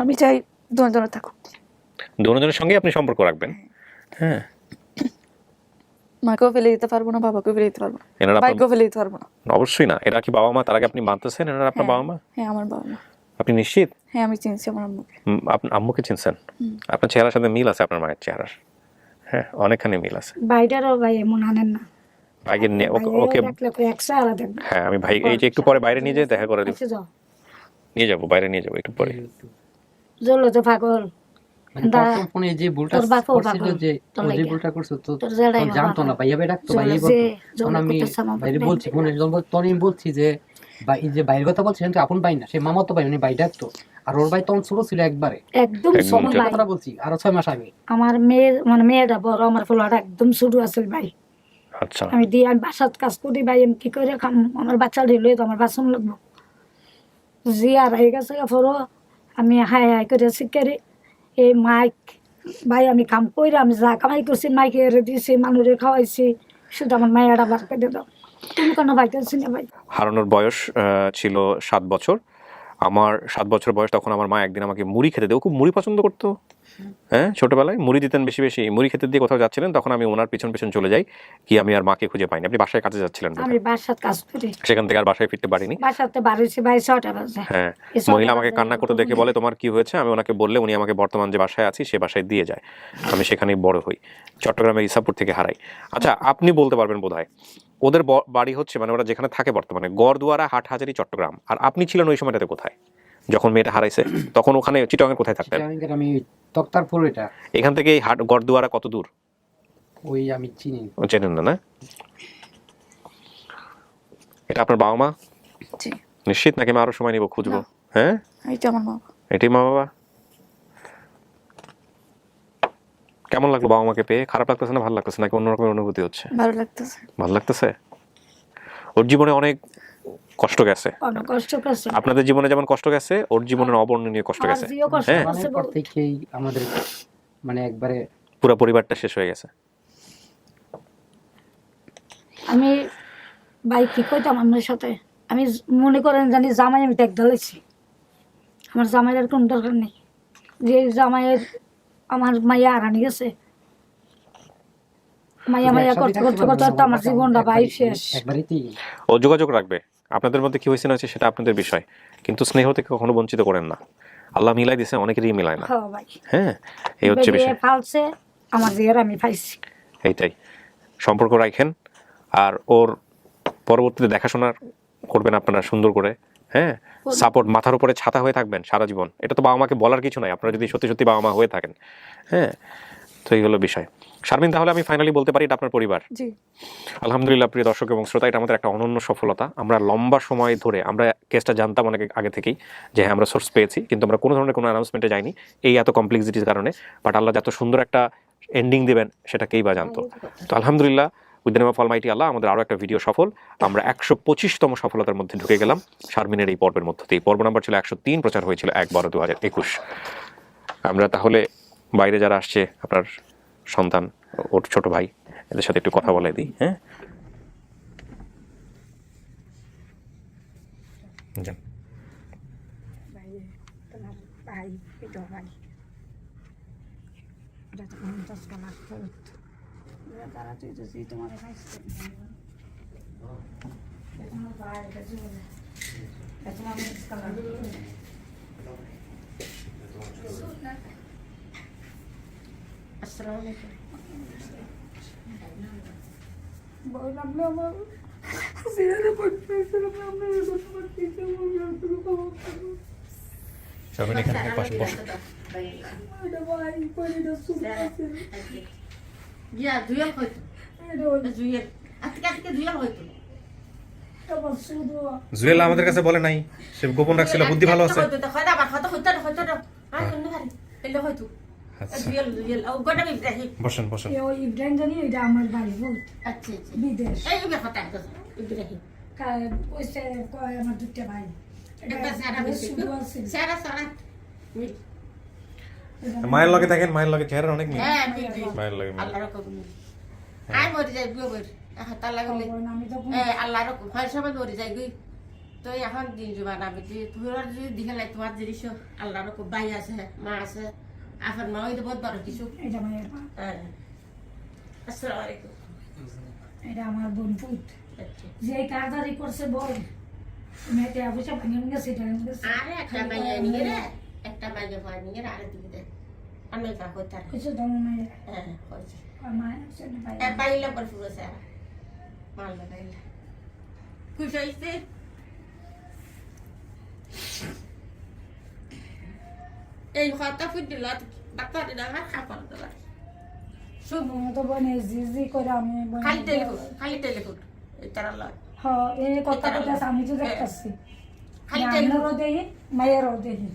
আমি চাই দুজনে থাকুক, দুজনের সঙ্গে আপনি সম্পর্ক রাখবেন। হ্যাঁ, মাকেও ফেলে দিতে পারবো না, বাবাকেও ফেলে দিতে পারবো না, এনারা ভাইকেও ফেলে দিতে পারবো না। অবশ্যই না। এরা কি বাবা মা? তার আগে আপনি মানতেছেন এনারা আপনার বাবা মা? হ্যাঁ আমার বাবা মা। আপনি নিশ্চিত? হ্যাঁ আমি চিনছি আমার আম্মুকে। আপনার আম্মুকে চিনছেন? আপনার চেহারার সাথে মিল আছে আপনার মায়ের চেহারার। হ্যাঁ, অনেকখানি মিল আছে। বাইরেরও ভাই এমন আনেন না, ভাইকে ওকে, একশো আলাদা দেখবেন। হ্যাঁ আমি ভাই এই যে একটু পরে বাইরে নিয়ে যেয়ে দেখা করে দিব, আচ্ছা যাও নিয়ে যাবো বাইরে নিয়ে যাবো একটু পরে। জল তো পাগল মানে প্রথম ফোনে যে ভুলটা তোর বাপও করছিল, পাগল, যে তোর ও যে লাগে। ভুলটা করছে তো তোর জেলায় তখন জানতো না, ভাইয়া ডাকতো, ভাইয়া বলতো। তখন আমি বাইরে বলছি ফোনে, তখন আমি বলছি যে ভাই যে ভাইয়ের কথা বলছি কিন্তু আপন ভাই না, সে মামা তো ভাই, উনি ভাই ডাকতো। আর ওর ভাই তখন ছোট ছিল একবারে, একদম একদম সময় ছোট। ভাই। কথা বলছি আরো 6 মাস আগে। আমার মেয়ের মানে মেয়েটা বড়, আমার ফলোয়ারটা একদম ছোট আছে ভাই। আচ্ছা, আমি বাসাত কাজ করি ভাই, আমি কি করে খাম, আমার বাচ্চা ঢেলে তো আমার বাসন লাগবো। জি আর হয়ে গেছে ফরো আমি হাই হাই করে শিকারি এই মাইক ভাই, আমি কাম করে আমি যা কামাই করছি মাইকে এরে দিয়েছি, মানুষের খাওয়াইছি, শুধু আমার মায়েরা বার করে দাও। তুমি কেন ভাই করছি না ভাই? হারানোর বয়স ছিল 7 বছর। আমার 7 বছর বয়স, তখন আমার মা একদিন আমাকে মুড়ি খেতে দেয়, ও খুব মুড়ি পছন্দ করতো। হ্যাঁ, ছোটবেলায় মুড়ি দিতেন বেশি বেশি, মুড়ি খেতে দিয়ে কোথাও যাচ্ছিলেন, তখন আমি ওনার পিছন পিছন চলে যাই, কি আমি আর মাকে খুঁজে পাইনি। আপনি বাসায় কাজে যাচ্ছিলেন বোধহয়। আমি বাসাত কাজ করি, সেখান থেকে আর বাসায় ফিরতে পারিনি। বাসাতে বাড়িছি ভাই 6টা বাজে। হ্যাঁ, এই 6টা মহিলা আমাকে বাজে কান্না করতে দেখে বলে তোমার কি হয়েছে, আমি ওনাকে বললে উনি আমাকে বর্তমান যে বাসায় আছি সে বাসায় দিয়ে যায়, আমি সেখানেই বড় হই, চট্টগ্রামের ইসাপুর থেকে হারাই। আচ্ছা, আপনি বলতে পারবেন বোধহয় ওদের বাড়ি হচ্ছে মানে ওরা যেখানে থাকে বর্তমানে গড়দুয়ারা, হাটহাজারী, চট্টগ্রাম। আর আপনি ছিলেন ওই সময়টাতে কোথায় যখন মেয়েটা হারাইছে? তখন ওখানে চিটাগাং কোথায় থাকতেন? চিটাগাংয়ের আমি তক্তারপুর, এটা এখান থেকে এই গড়দুয়ারা কত দূর? ওই আমি চিনি ও চেনেন না? না, এটা আপনার বাবা মা জি। নিশ্চিত নাকি আমি আরো সময় নিব খুঁজবো? না। হ্যাঁ, এইটা আমার বাবা। এটাই মা বাবা। কেমন লাগলো বাবা মাকে পেয়ে? খারাপ লাগতেছে না ভালো লাগতেছে নাকি অন্যরকম অনুভূতি হচ্ছে? ভালো লাগতেছে। ভালো লাগতেছে। ওর জীবনে অনেক কষ্ট গেছে, অনেক কষ্ট করছে, আপনাদের জীবনে যেমন কষ্ট গেছে ওর জীবনের অবর্ণনীয় কষ্ট আমার গেছে। জিও কষ্ট হ্যাঁ, করছে পর থেকেই আমাদের মানে একবারে পুরো পরিবারটা শেষ হয়ে গেছে। আমি ভাই কি কইতাম আপনার সাথে, আমি মনে করেন জানি জামাই আমি ত্যাগ ঢালাইছি, আমার জামাইয়ের কোনো দরকার নেই। যে জামাইয়ের আমার মাইয়া হারানি গেছে, মাইয়া মাইয়া করতে করতে করতে তো আমার জীবনটা ভাই শেষ। একবারেই ও যোগাযোগ রাখবে, আপনাদের মধ্যে কি হয়েছে না হয়েছে সেটা আপনাদের বিষয়, কিন্তু স্নেহ থেকে কখনো বঞ্চিত করেন না। আল্লাহ মিলাই দিছে, অনেকেরই মিলায় না। হ্যাঁ ভাই, হ্যাঁ, এই হচ্ছে বিষয়। ফালছে আমার জিয়ার আমি পাইছি। এইটাই সম্পর্ক রাখেন, আর ওর পরবর্তীতে দেখাশোনা করবেন আপনারা সুন্দর করে। হ্যাঁ, সাপোর্ট, মাথার উপরে ছাতা হয়ে থাকবেন সারা জীবন। এটা তো বাবা মাকে বলার কিছু নাই, আপনারা যদি সত্যি সত্যি বাবা মা হয়ে থাকেন। হ্যাঁ, তো এই হলো বিষয়। শারমিন, তাহলে আমি ফাইনালি বলতে পারি এটা আপনার পরিবার। জি আলহামদুলিল্লাহ প্রিয় দর্শক এবং শ্রোতা, এটা আমাদের একটা অনন্য সফলতা। আমরা লম্বা সময় ধরে আমরা কেসটা জানতাম অনেক আগে থেকেই যে হ্যাঁ আমরা সোর্স পেয়েছি, কিন্তু আমরা কোনো ধরনের কোনো অ্যানাউন্সমেন্টে যাইনি এই এত কমপ্লেক্সিটির কারণে। বাট আল্লাহ যত সুন্দর একটা এন্ডিং দিবেন সেটা কেই বা জানতো। তো আলহামদুলিল্লাহ, with the name of almighty Allah, আমাদের আরও একটা ভিডিও সফল। আমরা 125তম সফলতার মধ্যে ঢুকে গেলাম শারমিনের এই পর্বের মধ্যে। এই পর্ব নাম্বার ছিল 103, প্রচার হয়েছিল 1/12/2021। আমরা তাহলে বাইরে যারা আসছে, আপনার সন্তান, ওর ছোট ভাই, এদের সাথে একটু কথা বলে দিই। হ্যাঁ, যান। আসসালামু আলাইকুম। শারমিন এখানে পাশে বসো। গিয়া জুয়েল হয়তো, জুয়েল আজকে আজকে জুয়েল হয়তো। জুয়েল আমাদের কাছে বলে নাই, সে গোপন রাখছিল। বুদ্ধি ভালো আছে। হয়তো হয়তো আবার হয়তো হয়তো হয়তো আর শুনতে পারি এলে হয়তো জুয়েল জুয়েল ও গডা ইব্রাহিম। বসেন বসেন। ওই ইব্রাহিম জানি এটা আমার বাড়ি বল, আচ্ছা আচ্ছা, বিদেশ। এই কথা একদম ইব্রাহিম ওইসে কয় আমার দুটো ভাই। একটা সারা বেশি সারা সারা মায়ের লগে থাকেন, মায়ের লগে চেহারা অনেক মিল। হ্যাঁ মায়ের লগে মিল। আল্লাহর হুকুম আই মরে যাই গোবর এখন তার লাগলে আমি তো আল্লাহর হুকুম হয় সবাই মরে যাই গই। তো এখন দিন জুবান আমি তোমার যদি দেখে লাই তোমার জিনিস আল্লাহর হুকুম ভাই আছে, মা আছে, আফার মা হইতে বহুত বড় কিছু। এটা মায়ের মা, আসসালামু আলাইকুম। এটা আমার বোন পুত। আচ্ছা, যে কাজদারি করছে বল মেয়েতে অবশ্য ভাঙিয়ে গেছে, এটা আরে একটা বাইয়া নিয়ে রে, একটা বাইয়া ভয় নিয়ে আরে দিকে দে আমি কা কইতা কিছু দম নাই। হ্যাঁ হইছে মা আছে না ভাই, বাইলা পর পুরো সারা মাল লাগাইলা খুশ হইছে। এই কথা ফুটিল ডাক্তার দিলা আমার খাবার দিলা শুভ তো বনে জি করে আমি খালি টেলিফোন এই তারা লয়। হ্যাঁ, এই কথা কথা আমি তো দেখতেছি, খালি আমি টেলিফোন ওরও দেখি মায়েরও দেখি।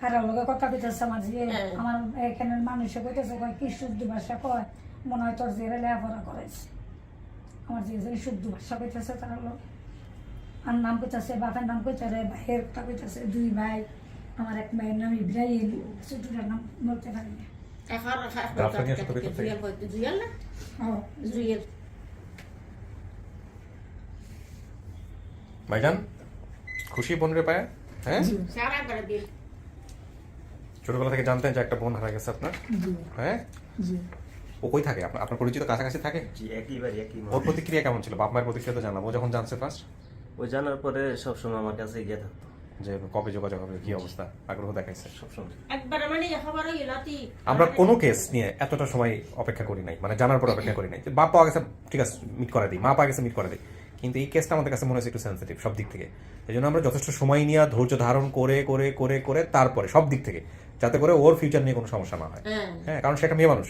আর লগে কথা কইতেছে আমার যে আমার এখানে মানুষে কইতেছে কয় কি শুদ্ধ ভাষা কয়, মনে হয় তোর জেরে লেখাপড়া করেছে। আমার যে শুদ্ধ ভাষা কইতেছে তার লোক আর নাম কইতেছে, বাপের নাম কইতেছে, ভাইয়ের তা কইতেছে, দুই ভাই। আমার এক ভাইয়ের নাম ইব্রাহিম, ছোটটার নাম বলতে পারি না। এখন জুয়েল হইতো, জুয়েল না জুয়েল। ভাইজান খুশি বোনের পায়ে? হ্যাঁ, সারা করে দিল। ছোটবেলা থেকে জানতেন যে একটা বোন হারা গেছে আপনার? হ্যাঁ, জি ও কই থাকে? আপনার পরিচিত কাছাকাছি থাকে? জি একই বাড়ি একই মা। ওর প্রতিক্রিয়া কেমন ছিল? বাপ মায়ের প্রতিক্রিয়া তো জানাবো। ও যখন জানছে ফার্স্ট, ও জানার পরে সবসময় আমার কাছে গিয়ে থাকতো যে কবে যোগাযোগ হবে, কি অবস্থা, আগ্রহ দেখাইছে সবসময়। একবার মানে খবর হইলাতি আমরা কোনো কেস নিয়ে এতটা সময় অপেক্ষা করি নাই, মানে জানার পর অপেক্ষা করি নাই। যে বাপ পাওয়া গেছে ঠিক আছে মিট করে দিই, মা পাওয়া গেছে মিট করে দিই, কিন্তু এই কেসটা আমাদের কাছে মনে হচ্ছে একটু সেন্সিটিভ সব দিক থেকে। এই জন্য আমরা যথেষ্ট সময় নিয়ে ধৈর্য ধারণ করে করে করে করে তারপরে সব দিক থেকে, যাতে করে ওর ফিউচার নিয়ে কোনো সমস্যা না হয়। হ্যাঁ, কারণ সে একটা মেয়ে মানুষ।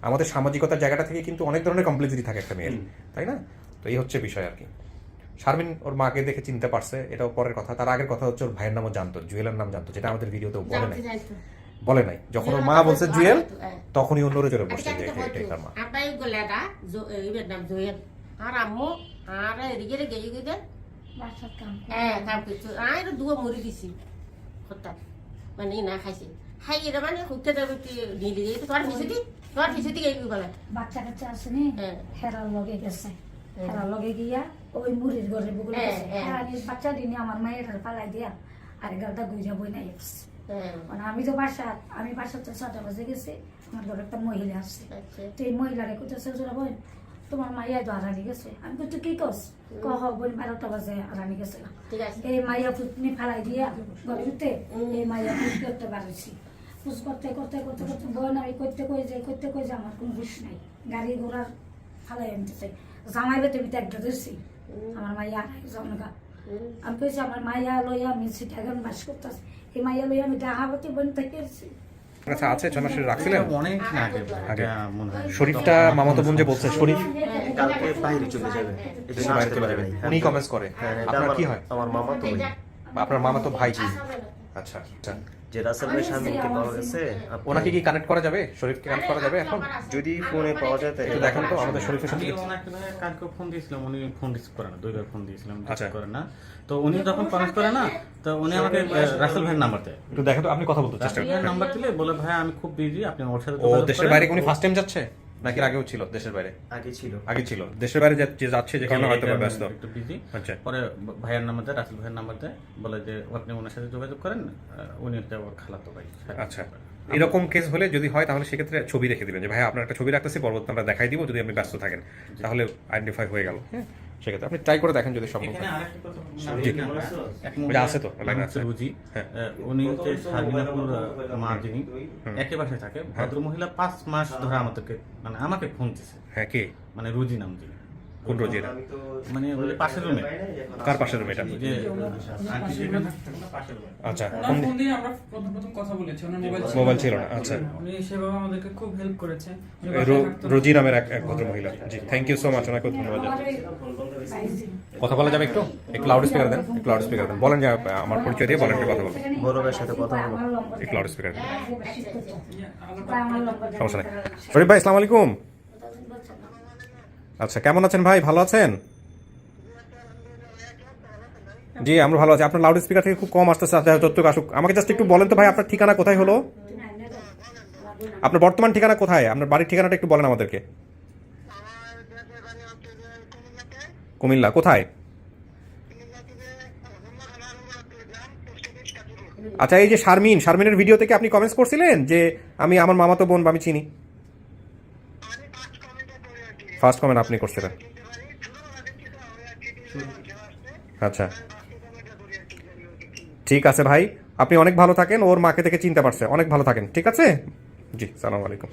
আমাদের সামাজিকতার জায়গাটা থেকে কিন্তু অনেক ধরনের কমপ্লেক্সিটি থাকে একটা মেয়ের, তাই না? তো এই হচ্ছে বিষয় আর কি। শারমিন ওর মাকে দেখে চিনতে পারছে, এটাও পরের কথা। তার আগের কথা হচ্ছে ওর ভাইয়ের নামও জানতো, জুয়েলের নাম জানতো, যেটা আমাদের ভিডিওতে বলে নাই। যখন ওর মা বলছে জুয়েল, তখনই অন্য চলে বসছে যে এটাই তার মা। আপাই গলাটা এর নাম জুয়েল। আর আম্মু আর এদিকে গেই গই দে বাসার কাম কাম করছো। আর দুয়া মরি দিছি হঠাৎ, মানে না খাইছে খাই এর মানে হুতে দেবে নিলি এই তো তোর পিছুতি গেই গলা বাচ্চা কাচ্চা আছে নি, হেরার লগে গেছে। হেরার লগে গিয়া ওই মুড়ির ঘরে বগুলো গেছে। হেরানির বাচ্চা দিনে আমার মায়ের পালাই দিয়া আর গালটা গুইজা বই নাই আসছে হ্যাঁ মানে আমি বাসাতে 6টা বাজে গেছি, আমার ঘরে একটা মহিলা আসছে। আচ্ছা তো এই মহিলারে কোথায় জোড়া বোন তোমার মাইয়া তো হারানি গেছে। আমি তুই কি করস? কহ বোন 12টা বাজে হারানি গেছে। ঠিক আছে এই মাইয়া ফুটনি ফালাই দিয়া ঘরে উঠতে এই মাইয়া ফুট করতে পারছি। পুষ করতে করতে করতে করতে বোন আমি করতে কই যে আমার কোনো হুশ নাই, গাড়ি ঘোড়ার ফালাই আনতেছে। জামাই বেতে আমি একটা ধরছি, আমার মাইয়া জনগা। আমি কইছি আমার মাইয়া লইয়া আমি সিটাগান বাস করতেছি, এই মাইয়া লইয়া আমি ডাহাবতী বোন থেকে এসেছি। আচ্ছা আছে 6 মাসের রাখছিলেন অনেক আগে আগে মনে হয় শরীফটা মামাতো বোন যে বলছে শরীফ কালকে বাইরে চলে যাবে এই জন্য বাইরে আসতে চলে পারে যাবে নাই। উনি কমেন্টস করে হ্যাঁ, এটা আপনার কি হয় আমার মামা তো ভাই, আপনার মামাতো ভাই আচ্ছা আচ্ছা যে রাসেল ভাই স্বামীকে পাওয়া গেছে। ওনাকে কি কানেক্ট করা যাবে শরীফকে কানেক্ট করা যাবে এখন যদি ফোনে পাওয়া যায় তাই একটু দেখেন তো আমাদের শরীফের সাথে আমি ওনাকে কালকে ফোন দিয়েছিলাম, উনি ফোন রিসিভ করে না, 2বার ফোন দিয়েছিলাম আচ্ছা। করে না। তো উনি যখন কনেক্ট করে না, তো উনি আমাকে রাসেল ভাইয়ের নাম্বার দেয়। একটু দেখেন তো আপনি কথা বলতে চেষ্টা রাসেল করেন ভাইয়ের নাম্বার দিলে বলে ভাই আমি খুব বিজি, আপনি ওর সাথে ও যোগাযোগ দেশের করেন। বাইরে উনি ফার্স্ট টাইম যাচ্ছে নাকি আগেও ছিল দেশের বাইরে আগে ছিল। আগে ছিল দেশের বাইরে যে যাচ্ছে যে কারণে হয়তো বা ব্যস্ত একটু বিজি। আচ্ছা পরে ভাইয়ের নাম্বার দেয়, রাসেল ভাইয়ের নাম্বার দেয়, বলে যে আপনি ওনার সাথে যোগাযোগ করেন, উনি হচ্ছে ওর খালাতো ভাই। আচ্ছা এরকম কেস হলে যদি হয় তাহলে সেক্ষেত্রে ছবি রেখে দিবেন যে ভাই আপনার একটা ছবি রাখতেছি, পরবর্তী আমরা দেখাই দিব যদি আপনি ব্যস্ত থাকেন, তাহলে আইডেন্টিফাই হয়ে গেল। হ্যাঁ সেক্ষেত্রে আপনি ট্রাই করে দেখেন যদি সম্ভব এখানে হয়। আরেকটা কথা জি। এক ওটা আছে তো, লাইন আছে। রুজি, হ্যাঁ। উনি হচ্ছে শারমিনাপুর মা, যিনি একই বাসায় থাকে, ভদ্র মহিলা 5 মাস ধরে আমাকে ফোন দিচ্ছে। হ্যাঁ কে মানে রুজি নাম যিনি, কোন রোজি এটা মানে ওই পাশের রুমে, কার পাশের রুম এটা যে আন্টি যেখানে থাকে না, পাশের রুমে। আচ্ছা ওনার ফোন দিয়ে আমরা প্রথম কথা বলেছি, ওনার মোবাইল ছিল না আচ্ছা উনি সেভাবে আমাদেরকে খুব হেল্প করেছে। রোজি নামের এক ভদ্র মহিলা। জি থ্যাংক ইউ সো মাচ, ওনাকে ধন্যবাদ জানাই। কথা বলা যাবে একটু একটু লাউড স্পিকার দেন, একটু লাউড স্পিকার দেন, বলেন যে আমার পরিচয় দিয়ে বলেন একটু কথা বলুন, বড় ভাইয়ের সাথে কথা বলো। একটু লাউড স্পিকার দেন, সমস্যা নেই। শরীফ ভাই আসসালামু আলাইকুম। আচ্ছা কেমন আছেন ভাই, ভালো আছেন? জি আমরা ভালো আছি। আপনার লাউড স্পিকার থেকে খুব কম আসতেছে, যতটুকু আসুক। আমাকে জাস্ট একটু বলেন তো ভাই আপনার ঠিকানা কোথায় হলো, আপনার বর্তমান ঠিকানা কোথায়, আপনার বাড়ির ঠিকানাটা একটু বলেন আমাদেরকে। কুমিল্লা কোথায়? আচ্ছা এই যে শারমিনের ভিডিও থেকে আপনি কমেন্টস করছিলেন যে আমি আমার মামাতো বোন বা আমি চিনি, ফার্স্ট কমেন্ট আপনি করছিলেন। আচ্ছা ঠিক আছে ভাই, আপনি অনেক ভালো থাকেন, ওর মাকে থেকে চিনতে পারছে, অনেক ভালো থাকেন, ঠিক আছে জি সালাম আলাইকুম।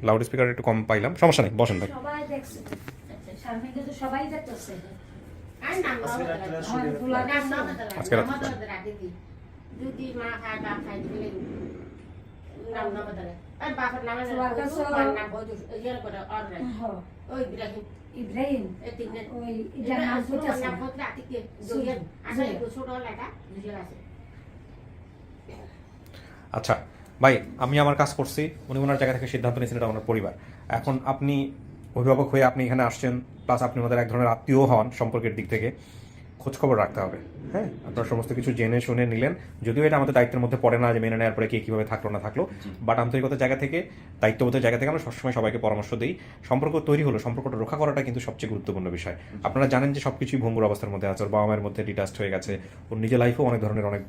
লাউড স্পিকার একটু কম পাইলাম, সমস্যা নেই, বসেন ভাই। সবাই দেখছে, শারমিনকে তো সবাই দেখতেছে। আর নাম আজকে রাতে যদি মা খায় বাপ খায় দিলে নাম না বদলে আর বাপের নামে নাম বদল ইয়ার করে অর্ডার ওই ইব্রাহিম এতিনে ওই ইজার নাম কইতাছে নাম বদলে আতিকে দুইয়ের আসলে ছোট লাগা দুইয়ের আছে। আচ্ছা ভাই আমি আমার কাজ করছি, উনি ওনার জায়গা থেকে সিদ্ধান্ত নিয়েছেন, এটা ওনার পরিবার। এখন আপনি অভিভাবক হয়ে আপনি এখানে আসছেন, প্লাস আপনি ওদের এক ধরনের আত্মীয় হন, সম্পর্কের দিক থেকে খোঁজখবর রাখতে হবে। হ্যাঁ আপনারা সমস্ত কিছু জেনে শুনে নিলেন, যদিও এটা আমাদের দায়িত্বের মধ্যে পড়ে না যে মেনে নেওয়ার পরে কে কীভাবে থাকলো না থাকলো, বাট আন্তরিকতার জায়গা থেকে দায়িত্ববোধের জায়গা থেকে আমরা সবসময় সবাইকে পরামর্শ দিই। সম্পর্ক তৈরি হলো, সম্পর্কটা রক্ষা করাটা কিন্তু সবচেয়ে গুরুত্বপূর্ণ বিষয়। আপনারা জানেন যে সব কিছুই ভঙ্গুর অবস্থার মধ্যে আছে, ওর বাবা মায়ের মধ্যে ডিটাস্ট হয়ে গেছে, ওর নিজের লাইফেও অনেক ধরনের অনেক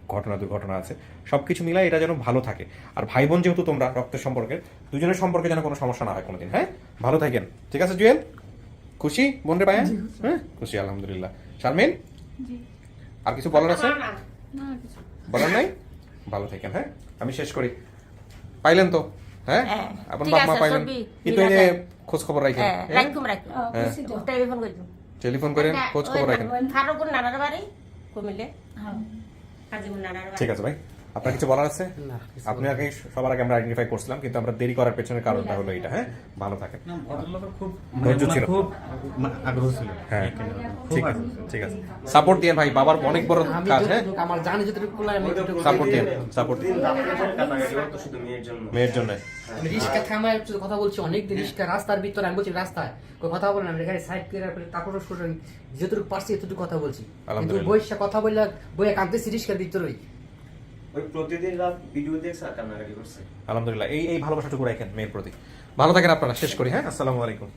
দুর্ঘটনা আছে, সব কিছু মিলাই এটা যেন ভালো থাকে। আর ভাই বোন যেহেতু তোমরা রক্তের সম্পর্কের, দুজনের সম্পর্কে যেন কোনো সমস্যা না হয় কোনোদিন। হ্যাঁ ভালো থাকেন, ঠিক আছে জুয়েল? খুশি বোন রে ভাইয়া? হ্যাঁ খুশি আলহামদুলিল্লাহ। শারমিন আর কিছু বলার আছে? বলার নাই? ভালো থাকেন। হ্যাঁ আমি শেষ করি, পাইলেন তো? হ্যাঁ আপনার বাপ মা পাইলেন, কিন্তু এই যে খোঁজ খবর রাখেন, টেলিফোন করি টেলিফোন করেন, খোঁজ খবর রাখেন। খারগুন নানার বাড়ি কুমিল্লে। কাজীমুল নানার বাড়ি। ঠিক আছে ভাই, আপনার কিছু বলার আছে? আপনি আগে সবার আগে আমরা আইডেন্টিফাই করছিলাম, কিন্তু আমরা দেরি করার পেছনের কারণটা হলো এটা। হ্যাঁ ভালো থাকেন। না, ভদ্রলোকের খুব ধৈর্য ছিল, খুব আগ্রহ ছিল। হ্যাঁ ঠিক আছে ঠিক আছে, সাপোর্ট দিয়ে ভাই, বাবার অনেক বড় কাজ। হ্যাঁ আমার জানি যতটুকু কুলায় আমি সাপোর্ট দিয়ে, সাপোর্ট দিয়ে শুধু মেয়ের জন্য। মেয়ের জন্য। রিস্কা থামায় কথা বলছি অনেক দিন, রিস্কা রাস্তার ভিতরে আমি বলছি রাস্তায় কোনো কথা বলেন, আমি গাড়ি সাইড করে তারপর যতটুকু পারছি এতটুকু কথা বলছি, কিন্তু বইসা কথা বললে বইয়া কাঁদতেছি রিস্কার ভিতরেই। ওই প্রতিদিন রাত ভিডিও দেখছে আর কান্নাকাটি করছে। আলহামদুলিল্লাহ, এই ভালোবাসাটুকু রাখেন মেয়ের প্রতি। ভালো থাকেন আপনারা, শেষ করি। হ্যাঁ আসসালামু আলাইকুম।